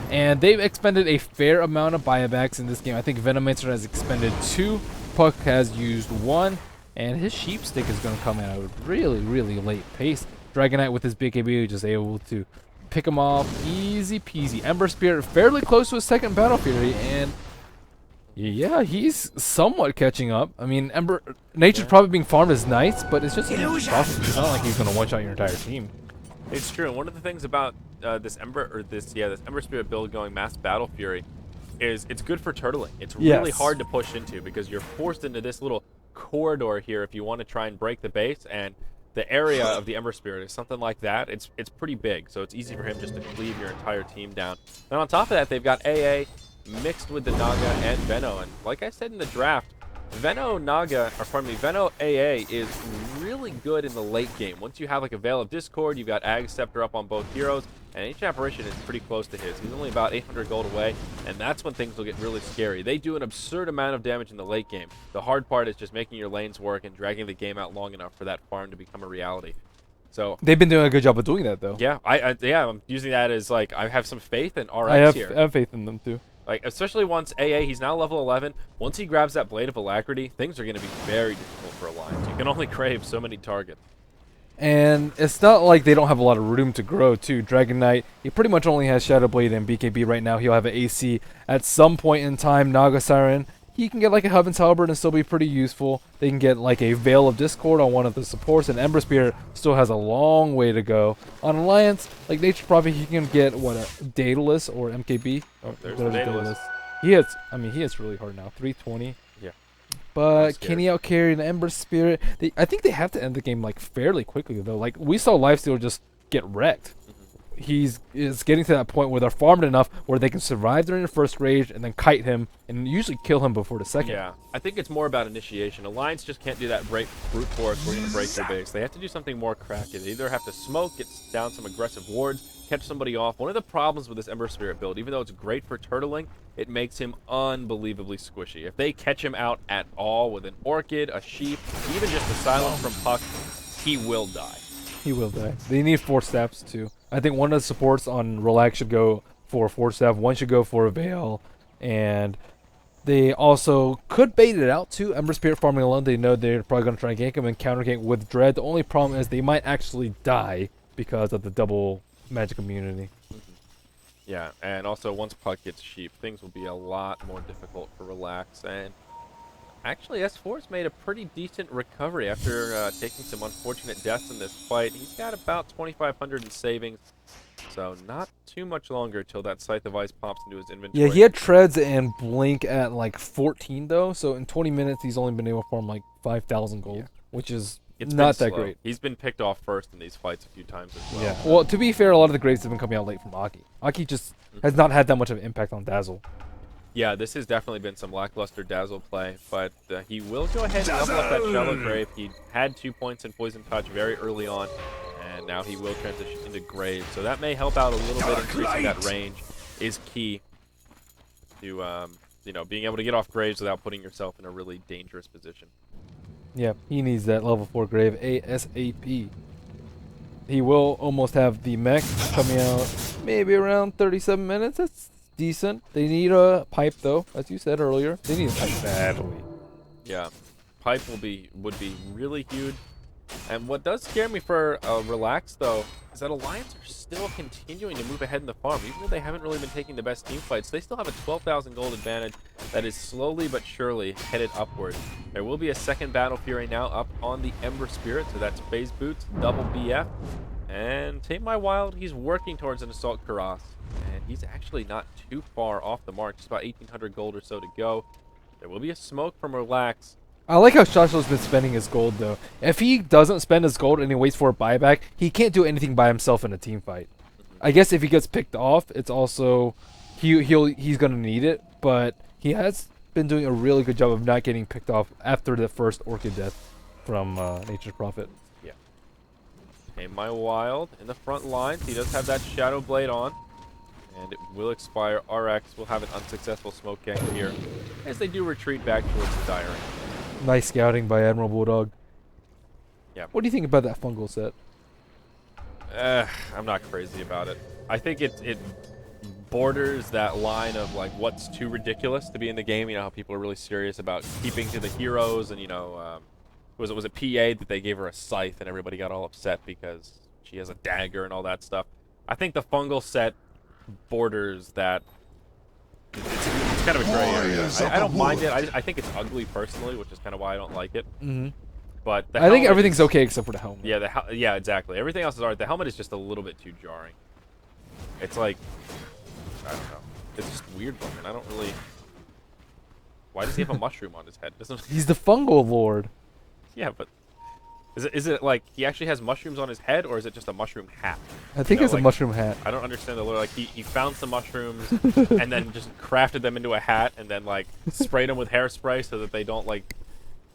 And they've expended a fair amount of buybacks in this game. I think Venomancer has expended 2, Puck has used 1, and his Sheep Stick is going to come in at a really, really late pace. Dragon Knight with his BKB just able to pick him off easy peasy. Ember Spirit fairly close to his second Battle Fury, and yeah, he's somewhat catching up. I mean, Nature's probably being farmed as nice, but it's just Nature's Prophet. It's not like he's going to one-shot your entire team. It's true, and one of the things about this Ember Spirit build going Mass Battle Fury is it's good for turtling. It's really Yes. hard to push into because you're forced into this little corridor here if you want to try and break the base, and the area of the Ember Spirit is something like that. It's pretty big, so it's easy for him just to cleave your entire team down. And on top of that, they've got AA mixed with the Naga and Veno, and like I said in the draft, Veno AA is really really good in the late game. Once you have like a Veil of Discord, you've got Ag Scepter up on both heroes, and Ancient Apparition is pretty close to his. He's only about 800 gold away, and that's when things will get really scary. They do an absurd amount of damage in the late game. The hard part is just making your lanes work and dragging the game out long enough for that farm to become a reality. So They've been doing a good job of doing that, though. yeah, I'm using that as like I have some faith in RX I have here. faith in them too. Like, especially once he's now level 11. Once he grabs that Blade of Alacrity, things are going to be very difficult for Alliance. You can only crave so many targets. And it's not like they don't have a lot of room to grow, too. Dragon Knight, he pretty much only has Shadow Blade and BKB right now. He'll have an AC at some point in time. Naga Siren, he can get like a Heaven's Halberd and still be pretty useful. They can get like a Veil of Discord on one of the supports, and Ember Spirit still has a long way to go. On Alliance, like Nature Prophet, he can get what, a Daedalus or MKB. Oh, There's the Daedalus. He hits really hard now, 320. Yeah. But can he outcarry an Ember Spirit? I think they have to end the game like fairly quickly though. Like we saw Lifesteal just get wrecked. He's getting to that point where they're farmed enough where they can survive during the first rage and then kite him and usually kill him before the second. Yeah, I think it's more about initiation. Alliance just can't do that brute force. We're going to break their base. They have to do something more crafty. They either have to smoke, get down some aggressive wards, catch somebody off. One of the problems with this Ember Spirit build, even though it's great for turtling, it makes him unbelievably squishy. If they catch him out at all with an Orchid, a Sheep, even just a silence from Puck, he will die. He will die. They need 4 staffs too. I think one of the supports on Relax should go for a 4 staff, one should go for a Veil, and they also could bait it out too. Ember Spirit farming alone, they know they're probably going to try and gank him and counter gank with Dread. The only problem is they might actually die because of the double magic immunity. Yeah, and also once Puck gets Sheep, things will be a lot more difficult for Relax. And actually, S4's made a pretty decent recovery after taking some unfortunate deaths in this fight. He's got about 2,500 in savings, so not too much longer till that Scythe of Ice pops into his inventory. Yeah, he had Treads and Blink at like 14 though, so in 20 minutes he's only been able to farm like 5,000 gold, which is not that great. He's been picked off first in these fights a few times as well. Yeah. Well, to be fair, a lot of the grades have been coming out late from Aki. Aki just has not had that much of an impact on Dazzle. Yeah, this has definitely been some lackluster Dazzle play, but he will go ahead and level up that Shallow Grave. He had 2 points in Poison Touch very early on, and now he will transition into Grave. So that may help out a little bit. Increasing that range is key to being able to get off Graves without putting yourself in a really dangerous position. Yeah, he needs that level 4 Grave ASAP. He will almost have the mech coming out maybe around 37 minutes. That's decent. They need a pipe though, as you said earlier. They need a pipe badly. Yeah, pipe would be really huge. And what does scare me for Relax though is that Alliance are still continuing to move ahead in the farm, even though they haven't really been taking the best team fights. They still have a 12,000 gold advantage that is slowly but surely headed upward. There will be a second Battle Fury now up on the Ember Spirit, so that's Phase Boots, double BF. And Tame My Wild, he's working towards an Assault Cuirass. And he's actually not too far off the mark, just about 1,800 gold or so to go. There will be a smoke from Relax. I like how Shasho's been spending his gold though. If he doesn't spend his gold and he waits for a buyback, he can't do anything by himself in a team fight. I guess if he gets picked off, it's also he's gonna need it. But he has been doing a really good job of not getting picked off after the first Orchid death from Nature's Prophet. Yeah. Tame My Wild in the front lines. He does have that Shadow Blade on. And it will expire. RX will have an unsuccessful smoke gank here as they do retreat back towards the Diary. Nice scouting by Admiral Bulldog. Yeah. What do you think about that fungal set? I'm not crazy about it. I think it borders that line of like what's too ridiculous to be in the game. You know how people are really serious about keeping to the heroes, and was it PA that they gave her a scythe and everybody got all upset because she has a dagger and all that stuff. I think the fungal set borders that. It's kind of a gray area. I don't mind it. I think it's ugly personally, which is kind of why I don't like it. Mm-hmm. But I think everything's okay except for the helmet. Yeah, yeah, exactly. Everything else is alright. The helmet is just a little bit too jarring. It's like, I don't know. It's just weird looking. I don't really. Why does he have a mushroom on his head? Doesn't? He's the fungal lord. Yeah, but is it like he actually has mushrooms on his head, or is it just a mushroom hat? I think it's a mushroom hat. I don't understand the lore. Like he found some mushrooms and then just crafted them into a hat and then like sprayed them with hairspray so that they don't like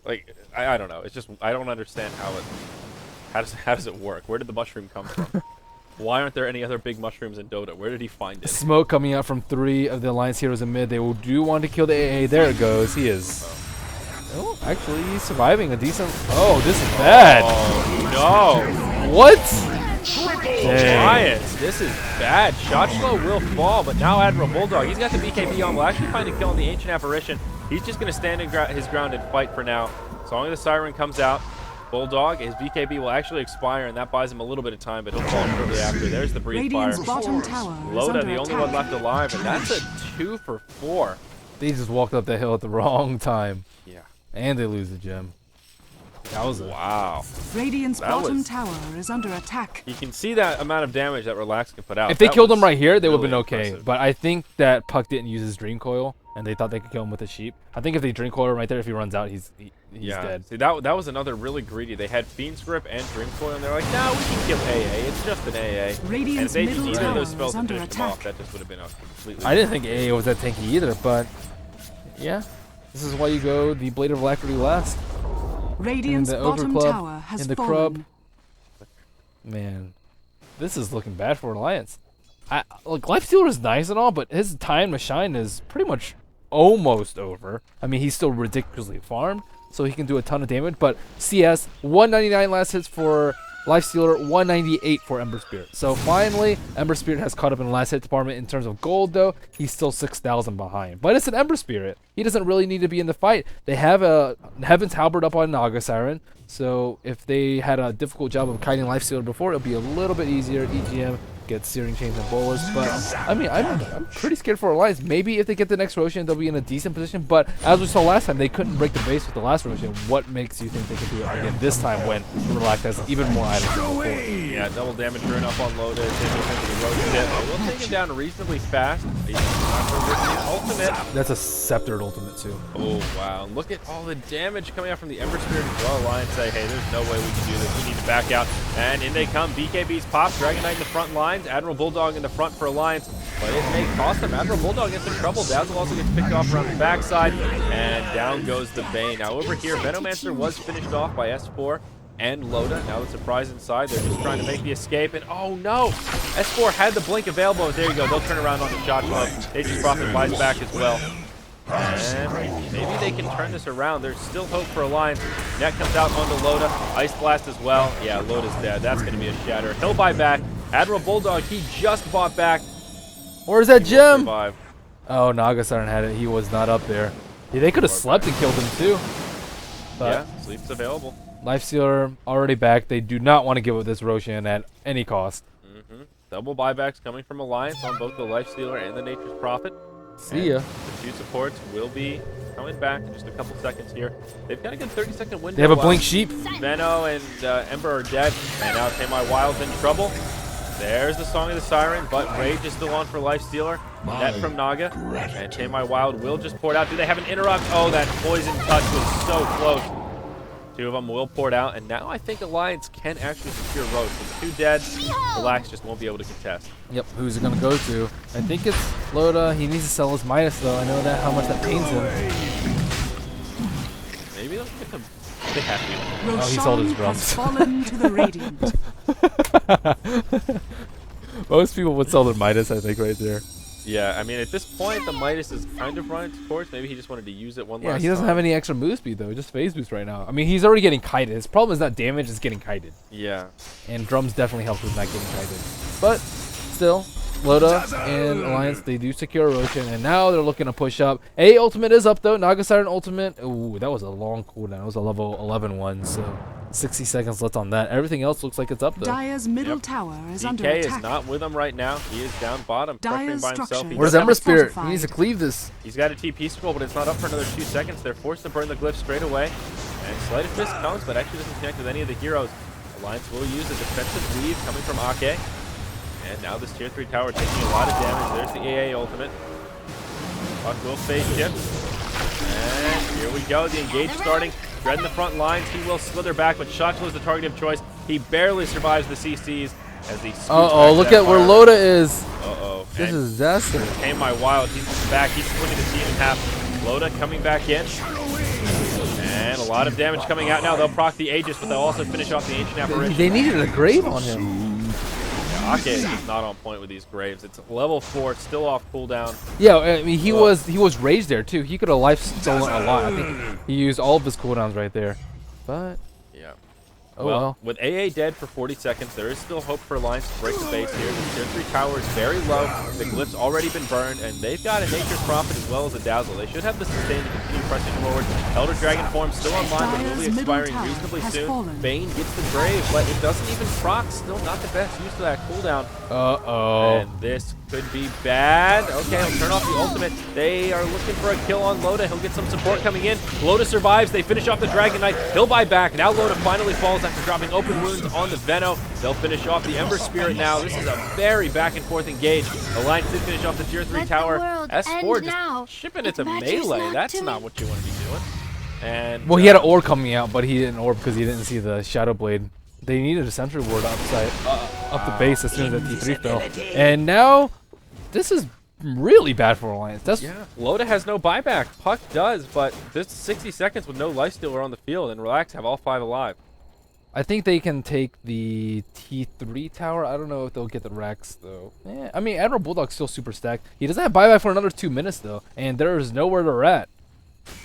Like, I don't know. It's just I don't understand how does it work? Where did the mushroom come from? Why aren't there any other big mushrooms in Dota? Where did he find it? Smoke coming out from 3 of the Alliance heroes in mid. They do want to kill the AA. There it goes. He is. Oh, actually, he's surviving a decent. Oh, this is bad. Oh no! What? Giants, this is bad. Shotchlo will fall, but now Admiral Bulldog, he's got the BKB on. Will actually find a kill on the Ancient Apparition. He's just going to stand his ground and fight for now. Song of the Siren comes out. Bulldog, his BKB will actually expire, and that buys him a little bit of time, but he'll fall shortly after. There's the Breathe Fire. Radiant's bottom tower is Loda, under the only attack. one left alive, and that's a 2 for 4. They just walked up the hill at the wrong time, Yeah. and they lose the gem. That was a Wow. Radiant's That bottom was- tower is under attack. You can see that amount of damage that Relax can put out. If they That killed him was right here, they would have been really okay. impressive. But I think that Puck didn't use his Dream Coil, and they thought they could kill him with a sheep. I think if they Dream Coil him right there, if he runs out, he's Yeah. dead. See, that was another really greedy. They had Fiend's Grip and Dream Coil, and they're like, no, we can kill AA. It's just an AA. And if Radiant's they just middle either of those tower spells is to under finish them off, attack. that just would have been a completely... I didn't think AA was that tanky either, but yeah, this is why you go the Blade of Alacrity last. Radiant's the Ogre bottom Club, tower has in the fallen. Crub. Man, this is looking bad for Alliance. Like Lifestealer is nice and all, but his time to shine is pretty much almost over. I mean, he's still ridiculously farmed, so he can do a ton of damage. But CS 199 last hits for Lifestealer, 198 for Ember Spirit. So finally, Ember Spirit has caught up in the last hit department in terms of gold, though. He's still 6,000 behind. But it's an Ember Spirit. He doesn't really need to be in the fight. They have a Heaven's Halberd up on Naga Siren. So if they had a difficult job of kiting Lifestealer before, it'll be a little bit easier. EGM gets Searing Chains and Bolas. But I mean, I'm pretty scared for Alliance. Maybe if they get the next Roshan, they'll be in a decent position. But as we saw last time, they couldn't break the base with the last Roshan. What makes you think they can do it again this time when Relax has even more items than before? Yeah, double damage rune up on Loda. We'll take him down reasonably fast. Ultimate. That's a Sceptered ultimate too. Oh, wow. Look at all the damage coming out from the Ember Spirit as well. Alliance say, hey, there's no way we can do this. We need to back out. And in they come. BKB's pop. Dragon Knight in the front lines. Admiral Bulldog in the front for Alliance. But it may cost them. Admiral Bulldog gets in trouble. Dazzle also gets picked off around the backside. And down goes the Bane. Now over here, Venomancer was finished off by S4 and Loda. Now the surprise inside. They're just trying to make the escape. And oh no! S4 had the blink available. There you go. They'll turn around on the shot club. Nature's Prophet buys back as well. And maybe they can turn this around. There's still hope for Alliance. Net comes out onto Loda. Ice Blast as well. Yeah, Loda's dead. That's going to be a shatter. He'll buy back. Admiral Bulldog, he just bought back. Where's that gem? Survive. Oh, Naga Siren had it. He was not up there. Yeah, they could have slept and killed him too. But Yeah, sleep's available. Lifestealer already back. They do not want to give up this Roshan at any cost. Double buybacks coming from Alliance on both the Lifestealer and the Nature's Prophet. See ya. The two supports will be coming back in just a couple seconds here. They've got a good 30-second window. They have a while blink sheep. Veno and Ember are dead, and now Tamai My Wild's in trouble. There's the Song of the Siren, but Rage is still on for Lifestealer. Net from Naga, and Tamai My Wild will just pour it out. Do they have an interrupt? Oh, that poison touch was so close. Two of them will pour it out, and now I think Alliance can actually secure Roach. With two dead, Relax just won't be able to contest. Yep, who's it going to go to? I think it's Loda. He needs to sell his Midas, though. I know that how much that pains him. Maybe they'll get them. They have to. Roshan he sold his has drums. fallen to the Radiant. Most people would sell their Midas, I think, right there. Yeah, I mean, at this point, the Midas is kind of run its course. Maybe he just wanted to use it one Yeah, last he doesn't time. have any extra move speed, though. Just phase boost right now. I mean, he's already getting kited. His problem is not damage, it's getting kited. Yeah. And drums definitely helps with not getting kited. But still, Loda and Alliance, they do secure Roshan, and now they're looking to push up. A ultimate is up, though. Naga Siren ultimate. Ooh, that was a long cooldown. It was a level 11 one, so 60 seconds left on that. Everything else looks like it's up, though. Dire's middle tower is under DK attack. is not with him right now. He is down bottom, Dire's pressuring by himself. structure He Where's does Ember have a- Spirit? He fortified. needs to cleave this. He's got a TP scroll, but it's not up for another 2 seconds. They're forced to burn the glyph straight away. And Sleight of Fist comes, but actually doesn't connect with any of the heroes. Alliance will use a defensive weave coming from Ake. And now this tier 3 tower taking a lot of damage. There's the AA ultimate. Puck will phase shift. And here we go. The engage starting. Dread in the front lines. He will slither back, but Shotchel is the target of choice. He barely survives the CCs as he scoots Uh-oh, back look to that at where fire. Loda is. Uh-oh. This And is disaster. Tame My Wild, he's back. He's splitting the team in half. Loda coming back in. And lot of damage coming out now. They'll proc the Aegis, but they'll also finish off the Ancient Apparition. They needed a grave on him. Yeah, Ake is not on point with these graves. It's level 4, still off cooldown. Yeah, I mean he was raged there too. He could have life stolen a lot. I think he used all of his cooldowns right there. But Yeah. oh well. With AA dead for 40 seconds, there is still hope for Alliance to break the base here. The tier 3 tower is very low. The glyph's already been burned, and they've got a Nature's Prophet as well as a Dazzle. They should have the sustain to continue pressing forward. Elder Dragon form still online, but will be Dire's middle expiring tower reasonably has soon. fallen. Bane gets the grave, but it doesn't even proc. Still not the best use of that cooldown. Uh-oh. And this could be bad. Okay, he'll turn off the ultimate. They are looking for a kill on Loda. He'll get some support coming in. Loda survives. They finish off the Dragon Knight. He'll buy back. Now Loda finally falls after dropping open wounds on the Veno. They'll finish off the Ember Spirit now. This is a very back and forth engage. Alliance did finish off the tier 3 Let the tower. world S4 end now. just shipping it It to matters melee. not That's to not me. what you want to be doing. And Well, he had an orb coming out, but he didn't orb because he didn't see the Shadow Blade. They needed a Sentry Ward up the base as soon as the T3 fell. And now, this is really bad for Alliance. That's yeah, Loda has no buyback. Puck does, but there's 60 seconds with no Lifestealer on the field, and Relax have all 5 alive. I think they can take the T3 tower. I don't know if they'll get the Rex, though. I mean, Admiral Bulldog's still super stacked. He doesn't have buyback for another 2 minutes, though, and there is nowhere to rat.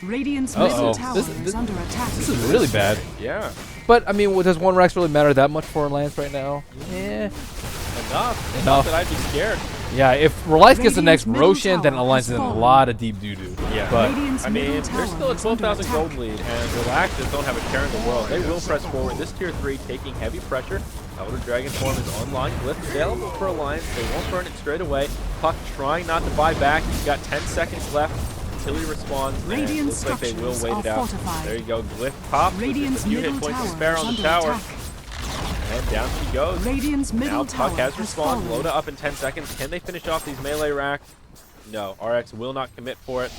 Radiant's Uh-oh. middle tower This- is under attack. This is really bad. Yeah, But, I mean, does one Rex really matter that much for Alliance right now? Yeah. enough. Enough. That I'd be scared. Yeah, if Reliance gets the next Radiant's middle Roshan, then tower Alliance is has in a fallen. lot of deep doo-doo. Yeah. But Radiant's I mean, middle there's still a tower is under 12,000 gold attack. lead, and Relax just don't have a care in the world. They will press forward. This tier 3 taking heavy pressure. Elder Dragon form is online. Glyph available for Alliance. They won't burn it straight away. Puck trying not to buy back. He's got 10 seconds left until he responds. And it Radiant looks like they will structures wait are it out. fortified. There you go. Glyph pops. Radiant's With a few hit middle points to tower spare is on the under tower. attack. And down she goes. Radiant's Now middle Puck tower has has respawned. fallen. Loda up in 10 seconds. Can they finish off these melee racks? No. RX will not commit for it.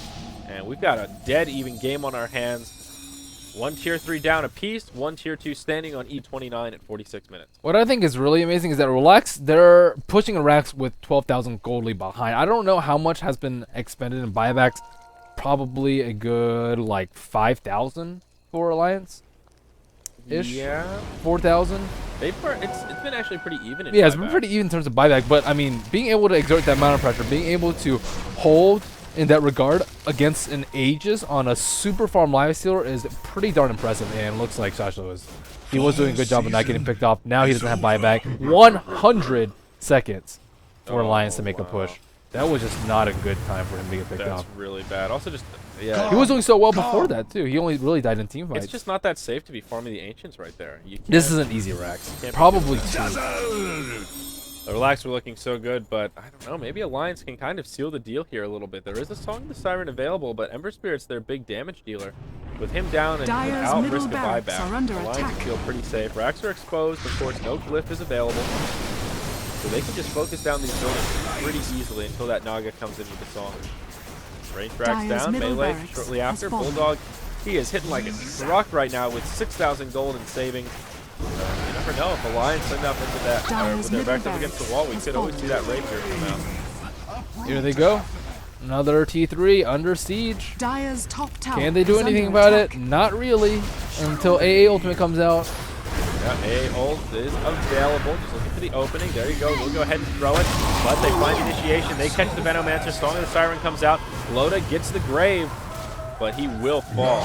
And we've got a dead even game on our hands. One tier 3 down apiece. One tier 2 standing on E29 at 46 minutes. what I think is really amazing is that Relax, they're pushing a Rex with 12,000 gold lead behind. I don't know how much has been expended in buybacks. Probably a good, like, 5,000 for Alliance. Ish? Yeah. 4,000? It's been actually pretty even in Yeah, it's been buyback. pretty even in terms of buyback, but I mean, being able to exert that amount of pressure, being able to hold in that regard against an Aegis on a super farm lifestealer is pretty darn impressive, and looks like Sasha he was doing a good job of not getting picked off. Now he doesn't have buyback. 100 seconds for Alliance to make a wow. push. That was just not a good time for him to get picked That's off. really bad. Also, just yeah. He was doing so well before that too. He only really died in team fights. It's just not that safe to be farming the Ancients right there. You This can't- is an easy Rex. can't be Probably doing two. The Relax were looking so good, but I don't know. Maybe Alliance can kind of seal the deal here a little bit. There is a Song of the Siren available, but Ember Spirit's their big damage dealer. With him down and Dire's without middle risk of barracks buyback, are under Alliance attack. feel pretty safe. Racks are exposed. Of course, no glyph is available. So they can just focus down these buildings pretty easily until that Naga comes in with the Song. Range racks Dire's down, middle melee barracks shortly has after. fallen. Bulldog, he is hitting like a truck right now with 6,000 gold in savings. You never know if Alliance end up into that, or Dire's with their middle back up against the wall, we barracks could has always see that fallen. Rapier come out. Here they go. Another T3 under siege. Dire's top tower Can they do is anything under about attack. it? Not really. Until AA Ultimate comes out. Yeah, A ult is available. Just looking for the opening. There you go. We'll go ahead and throw it. But they find initiation. They catch the Venomancer. Song of the Siren comes out. Loda gets the grave, but he will fall.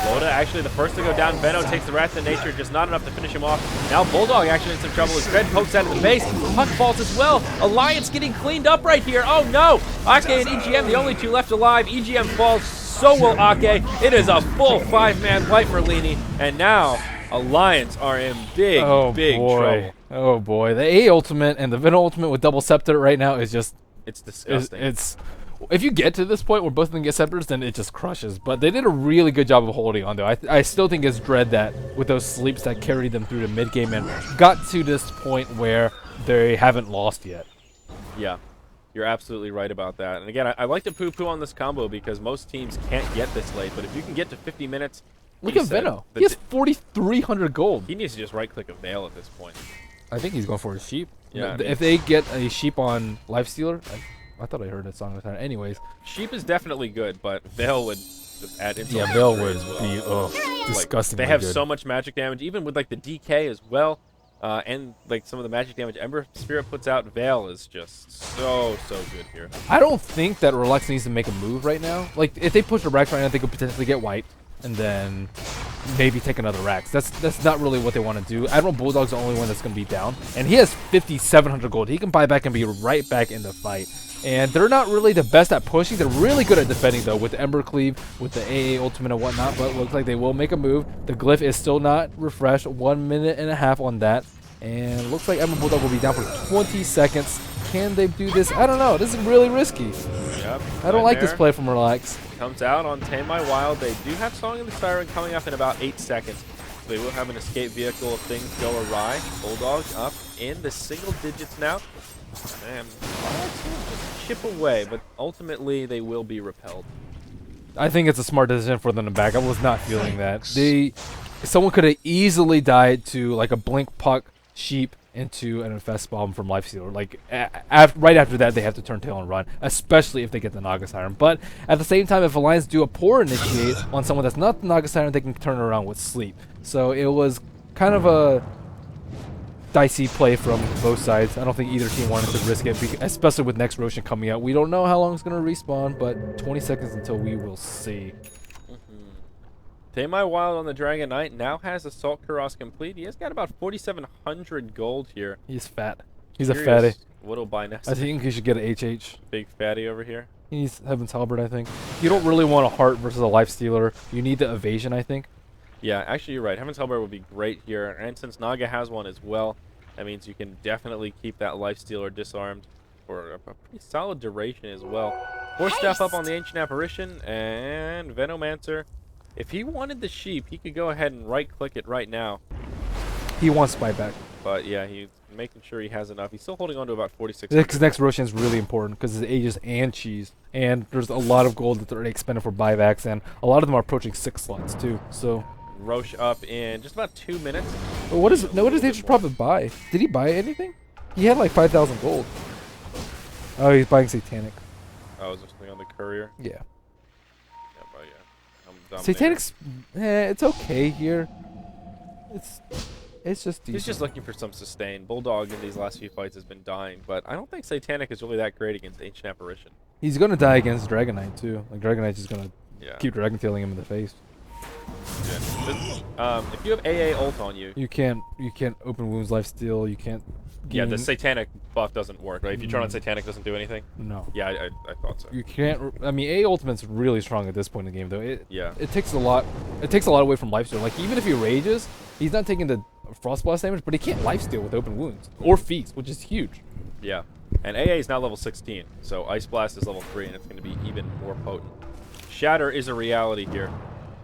Loda actually the first to go down. Veno takes the Wrath of Nature, just not enough to finish him off. Now Bulldog actually in some trouble as Dread pokes out of the base. Puck falls as well. Alliance getting cleaned up right here. Oh no! Ake and EGM, the only two left alive. EGM falls, so will Ake. It is a full 5-man fight for Lini. And now Alliance are in big trouble. Oh boy. The A Ultimate and the Venom Ultimate with double Scepter right now is just... It's disgusting. It's if you get to this point where both of them get scepters, then it just crushes. But they did a really good job of holding on, though. I still think it's Dread that, with those sleeps that carried them through to mid-game and got to this point where they haven't lost yet. Yeah, you're absolutely right about that. And again, I like to poo-poo on this combo because most teams can't get this late. But if you can get to 50 minutes... Look like at you said, Veno. the He has 4,300 gold. He needs to just right-click a Veil at this point. I think he's going for a sheep. Yeah, I mean- If they get a sheep on Lifestealer, I thought I heard that song with that. Anyways, Sheep is definitely good, but Veil would just add insult Yeah, to Veil injury would as well. be Like, disgusting. they have so much magic damage, even with like the DK as well, and like some of the magic damage Ember Spirit puts out. Veil is just so good here. I don't think that Relax needs to make a move right now. Like, if they push a Rax right now, they could potentially get wiped, and then maybe take another Rax. That's not really what they want to do. Admiral Bulldog's the only one that's going to be down, and he has 5,700 gold. He can buy back and be right back in the fight. And they're not really the best at pushing. They're really good at defending, though, with the Ember Cleave, with the AA Ultimate and whatnot, but it looks like they will make a move. The Glyph is still not refreshed. 1 minute and a half on that. And looks like Admiral Bulldog will be down for 20 seconds. Can they do this? I don't know. This is really risky. Yep, I don't like this play from Relax. Comes out on Tame My Wild. They do have Song of the Siren coming up in about 8 seconds. They will have an escape vehicle if things go awry. Bulldog up in the single digits now. And Relax will just chip away, but ultimately they will be repelled. I think it's a smart decision for them to back. I was not feeling that. Someone could have easily died to like a Blink Puck Sheep into an Infest Bomb from Lifestealer. Like, right after that, they have to turn tail and run, especially if they get the Naga Siren. But at the same time, if Alliance do a poor initiate on someone that's not the Naga Siren, they can turn it around with Sleep. So it was kind of a dicey play from both sides. I don't think either team wanted to risk it, especially with next Roshan coming out. We don't know how long it's going to respawn, but 20 seconds until we will see. Tame My Wild on the Dragon Knight now has Assault Kuros complete. He has got about 4,700 gold here. He's fat. He's a fatty. What'll buy next? I think he should get an HH. Big fatty over here. He needs Heaven's Halberd, I think. You don't really want a Heart versus a Lifestealer. You need the evasion, I think. Yeah, actually, you're right. Heaven's Halberd would be great here. And since Naga has one as well, that means you can definitely keep that Lifestealer disarmed for a pretty solid duration as well. 4-step up on the Ancient Apparition, and Venomancer. If he wanted the sheep, he could go ahead and right-click it right now. He wants buyback. But yeah, he's making sure he has enough. He's still holding on to about 46. Because next Roshan is really important because it's Aegis and Cheese. And there's a lot of gold that's already expended for buybacks, and a lot of them are approaching 6 slots too. So Roche up in just about 2 minutes. but what does Aegis Prophet buy? Did he buy anything? He had like 5,000 gold. Oh, he's buying Satanic. Oh, is this something on the courier? Yeah. Yeah, but yeah. I'm Satanic's, it's okay here. It's just decent. He's just looking for some sustain. Bulldog in these last few fights has been dying, but I don't think Satanic is really that great against Ancient Apparition. He's gonna die against Dragon Knight too. Like Dragon Knight's just gonna keep Dragon Tailing him in the face. Yeah. If you have AA ult on you, You can't open wounds lifesteal. You can't. yeah, the Satanic buff doesn't work, right? If you turn on Satanic, it doesn't do anything. No. Yeah, I thought so. You can't. I mean, A Ultimate's really strong at this point in the game, though. Yeah. It takes a lot. It takes a lot away from lifesteal. Like even if he rages, he's not taking the Frost Blast damage, but he can't lifesteal with open wounds or feast, which is huge. Yeah. And AA is now level 16, so Ice Blast is level 3, and it's going to be even more potent. Shatter is a reality here.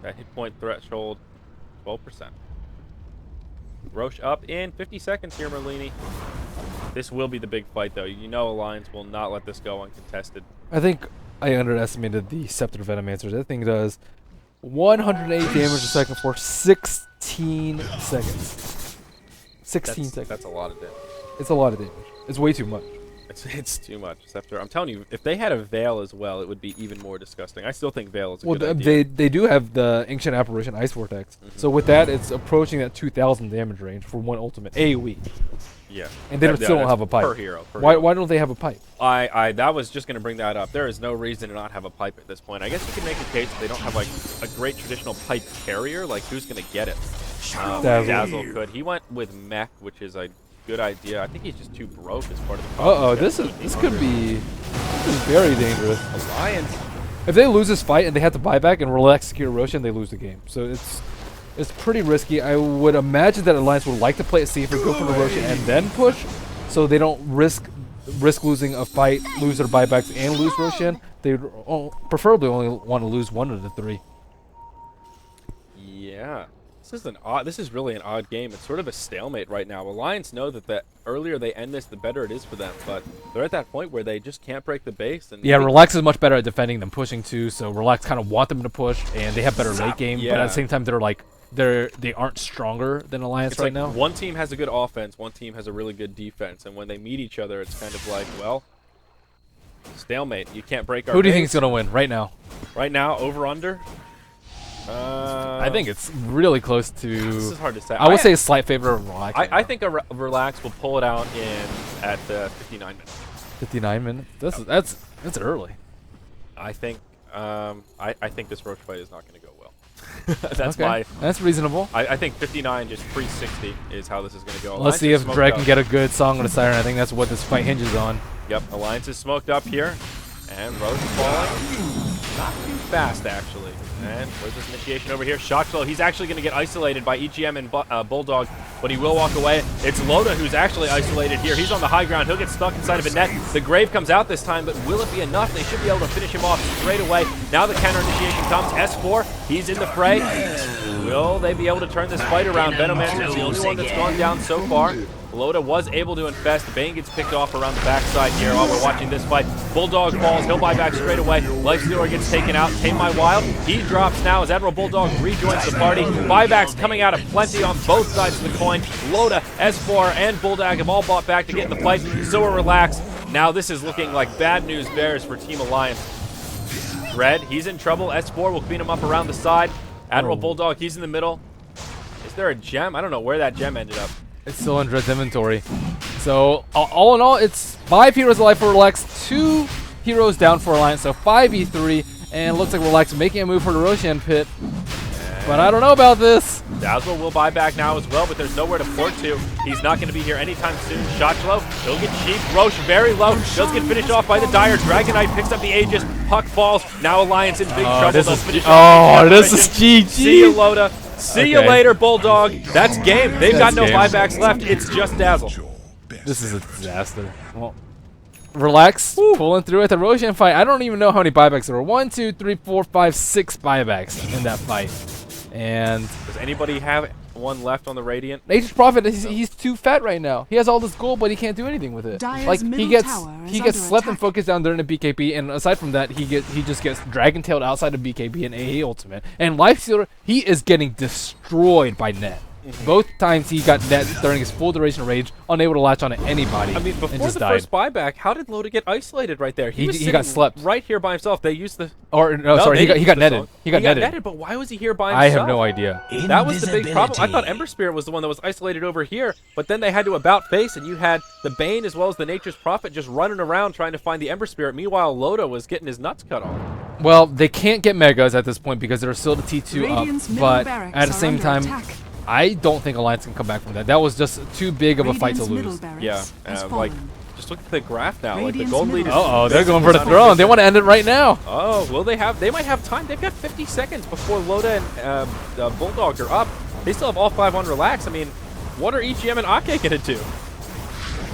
That hit point threshold, 12%. Roche up in 50 seconds here, Merlini. This will be the big fight, though. You know Alliance will not let this go uncontested. I think I underestimated the Scepter Venomancer. That thing does 108 damage a second for 16 seconds. 16 seconds. That's a lot of damage. It's a lot of damage. It's way too much. It's too much. Scepter. I'm telling you, if they had a Veil as well, it would be even more disgusting. I still think Veil is a good idea. They do have the Ancient Apparition Ice Vortex. So with that, it's approaching that 2,000 damage range for one ultimate AoE. Yeah. And they still don't have a pipe. Per hero. Why don't they have a pipe? That was just going to bring that up. There is no reason to not have a pipe at this point. I guess you can make a case that they don't have like a great traditional pipe carrier. Like who's going to get it? Dazzle could. He went with Mech, which is a good idea. I think he's just too broke as part of the problem. This could be very dangerous. Alliance. If they lose this fight and they have to buy back and relax secure Roshan, they lose the game. So it's pretty risky. I would imagine that Alliance would like to play it safer, go for the Roshan, and then push, so they don't risk losing a fight, lose their buybacks, and lose Roshan. They would preferably only want to lose one of the three. Yeah. This is really an odd game. It's sort of a stalemate right now. Alliance know that the earlier they end this, the better it is for them. But they're at that point where they just can't break the base. And yeah, Relax is much better at defending than pushing too. So Relax kind of want them to push, and they have better late game. Yeah. But at the same time, they aren't stronger than Alliance right now. One team has a good offense, one team has a really good defense, and when they meet each other, it's kind of like, well, stalemate. You can't break our. Who do you base. think is gonna win right now? Right now, over under. I think it's really close to. This is hard to say. I would say a slight favor of Relax. I think a Relax will pull it out at 59 minutes. 59 minutes. That's early. I think this Roach fight is not going to go well. That's reasonable. I think 59 just pre-60 is how this is going to go. Let's see if Dredd can get a good song on the siren. I think that's what this fight hinges on. Yep, Alliance is smoked up here, and Roach falling. Not too fast, actually. And where's this initiation over here? Shot flow. He's actually going to get isolated by EGM and Bulldog, but he will walk away. It's Loda who's actually isolated here. He's on the high ground. He'll get stuck inside of a net. The Grave comes out this time, but will it be enough? They should be able to finish him off straight away. Now the counter initiation comes. S4, he's in the fray. Will they be able to turn this fight around? Venomancer is the only one that's gone down so far. Loda was able to infest. Bane gets picked off around the backside here while we're watching this fight. Bulldog falls. He'll buy back straight away. Lifestealer gets taken out. Tame My Wild. He drops now as Admiral Bulldog rejoins the party. Buybacks coming out of plenty on both sides of the coin. Loda, S4, and Bulldog have all bought back to get in the fight. So we're relaxed. Now this is looking like bad news bears for Team Alliance. Dredd, he's in trouble. S4 will clean him up around the side. Admiral Bulldog, he's in the middle. Is there a gem? I don't know where that gem ended up. It's still in Dredd's inventory. So, all in all, it's 5 heroes alive for Relax, 2 heroes down for Alliance, so 5v3, and looks like Relax making a move for the Roshan pit. But I don't know about this. Dazzle will buy back now as well, but there's nowhere to port to. He's not going to be here anytime soon. Shot low. He'll get cheap. Roche very low. Does get finished off by the Dire. Dragonite picks up the Aegis. Puck falls. Now Alliance in big trouble. This They'll is, finish off the this is GG. See you, Loda. See you later, Bulldog. That's game. They've got no buybacks left. It's just Dazzle. This is a disaster. Well, Relax, pulling through at the Roshan fight. I don't even know how many buybacks there were. 1, 2, 3, 4, 5, 6 buybacks in that fight. And does anybody have one left on the Radiant? Aegis Prophet, he's too fat right now. He has all this gold, but he can't do anything with it. Dire's Like middle he gets tower slept attack. and focused down during the BKB, and aside from that, he just gets dragon tailed outside of BKB and AA ultimate. And Lifestealer, he is getting destroyed by net. Both times he got net during his full duration rage, unable to latch on to anybody. I mean, before and just the died. first buyback, how did Loda get isolated right there? He was got sitting slept right here by himself. They used the sorry, he got netted. He got netted. But why was he here by himself? I have no idea. That was the big problem. I thought Ember Spirit was the one that was isolated over here, but then they had to about face, and you had the Bane as well as the Nature's Prophet just running around trying to find the Ember Spirit. Meanwhile, Loda was getting his nuts cut off. Well, they can't get Megas at this point because they're still the T2 Radiant's up, middle but barracks at the are same under time, attack. I don't think Alliance can come back from that. That was just too big of a fight to Radiant's middle lose. barracks Yeah, has like, fallen. just look at the graph now. Like, the Radiant's gold lead is... middle Uh-oh, they're going for the throne. They want to end it right now. Oh, will they have... They might have time. They've got 50 seconds before Loda and Bulldog are up. They still have all 5 on Relax. I mean, what are EGM and Ake going to do?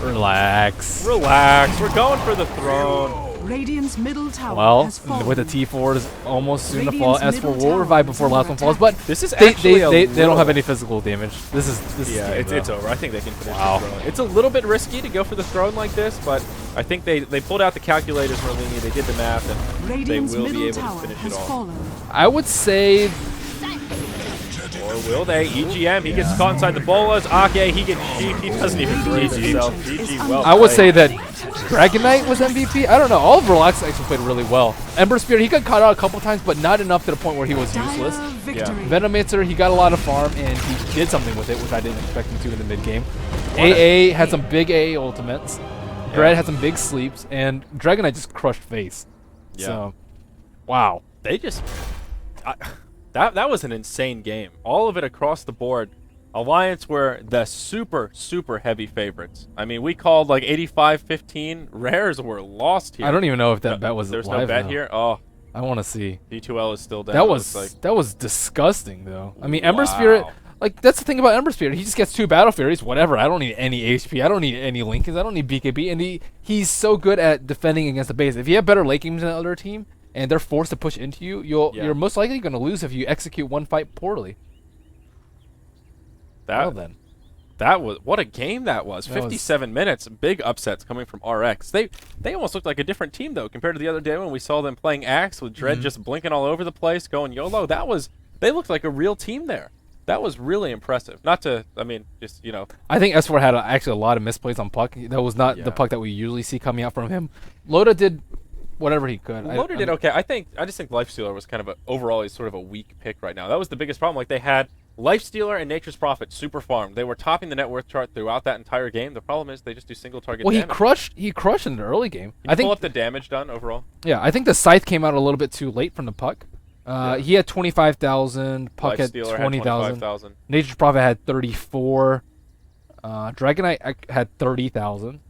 Relax. Relax. We're going for the throne. Radiant's middle tower Well, has fallen. with the T4 is almost soon to Radiant's fall. S4 middle will tower revive is before last under one falls, attack. but This is they actually don't have little- any physical damage. This is Yeah, game, it's though. over. I think they can finish Wow. the throne. It's a little bit risky to go for the throne like this, but I think they pulled out the calculators, Merlini. They did the math, and Radiant's they will be middle able to tower finish it has off. fallen. I would say Or will they? EGM, he gets caught inside the bolas. Ake, he gets sheep. He doesn't even believe himself. GG, well I would played. say that Dragonite was MVP. I don't know. All of Relax actually played really well. Ember Spirit, he got caught out a couple times, but not enough to the point where he was Dire useless. victory. Venomancer, he got a lot of farm, and he did something with it, which I didn't expect him to in the mid game. AA had some big AA ultimates. Dredd had some big sleeps, and Dragonite just crushed face. Yeah. So, wow. They just... That was an insane game. All of it across the board. Alliance were the super, super heavy favorites. I mean, we called like 85-15. Rares were lost here. I don't even know if that bet was There's live no bet now. here? Oh, I want to see. D2L is still down. That it was looks like. that was disgusting, though. I mean, Ember Spirit, like, that's the thing about Ember Spirit. He just gets 2 Battle Furies, whatever. I don't need any HP. I don't need any Lincolns. I don't need BKB. And he's so good at defending against the base. If you have better late games than the other team, and they're forced to push into you, you're most likely going to lose if you execute one fight poorly. Well, then. That was what a game that was. 57 minutes, big upsets coming from RX. They almost looked like a different team though compared to the other day when we saw them playing Axe with Dredd just blinking all over the place, going YOLO. They looked like a real team there. That was really impressive. Not to, I mean, just I think S4 had actually a lot of misplays on puck. That was not the puck that we usually see coming out from him. Loda did whatever he could. Loader did okay. I just think Lifestealer was kind of overall is sort of a weak pick right now. That was the biggest problem. Like they had Lifestealer and Nature's Prophet super farmed. They were topping the net worth chart throughout that entire game. The problem is they just do single target Well, damage. he crushed in the early game. Can you pull up the damage done overall? Yeah, I think the Scythe came out a little bit too late from the Puck. He had 25,000. Puck had Lifestealer 20,000. 25,000. Nature's Prophet had 34. Dragonite had 30,000.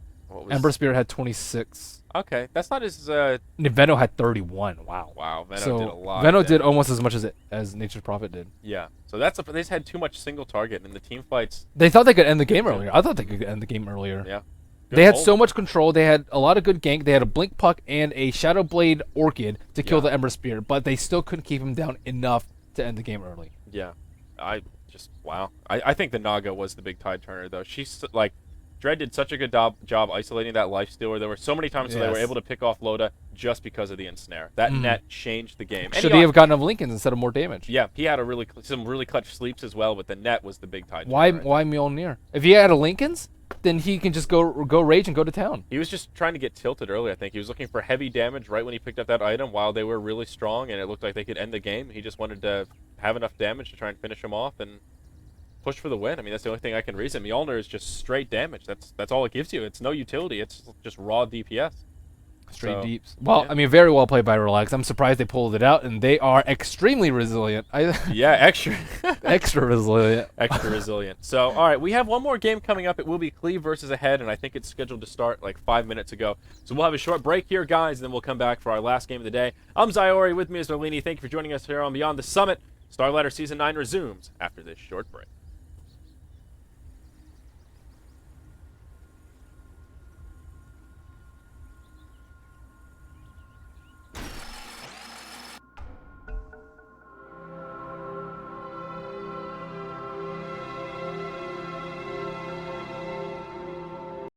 Ember Spirit had 26. Okay, that's not as Veno had 31. Wow. wow. Veno So did a lot. Veno of did damage. almost as much as Nature's Prophet did. Yeah. So they just had too much single target in the team fights. They thought they could end the game earlier. I thought they could end the game earlier. Yeah. They had hold. so much control. They had a lot of good gank. They had a Blink Puck and a Shadow Blade Orchid to kill the Ember Spirit, but they still couldn't keep him down enough to end the game early. Yeah. Wow. I think the Naga was the big tide turner though. She's like Dread did such a good job isolating that Lifestealer. There were so many times where they were able to pick off Loda just because of the ensnare. That net changed the game. And Should he have gotten of Lincolns instead of more damage? Yeah, he had some really clutch sleeps as well, but the net was the big tide. Why turner right Mjolnir? If he had a Lincolns, then he can just go rage and go to town. He was just trying to get tilted early, I think. He was looking for heavy damage right when he picked up that item while they were really strong and it looked like they could end the game. He just wanted to have enough damage to try and finish him off and push for the win. I mean, that's the only thing I can reason. Mjolnir is just straight damage. That's all it gives you. It's no utility. It's just raw DPS. Straight So, deeps. Well, yeah. I mean, very well played by Relax. I'm surprised they pulled it out, and they are extremely resilient. Yeah, extra Extra resilient. extra resilient. So, all right, we have one more game coming up. It will be Cleve versus Ahead, and I think it's scheduled to start like 5 minutes ago. So we'll have a short break here, guys, and then we'll come back for our last game of the day. I'm Zyori. With me is Merlini. Thank you for joining us here on Beyond the Summit. Starladder Season 9 resumes after this short break.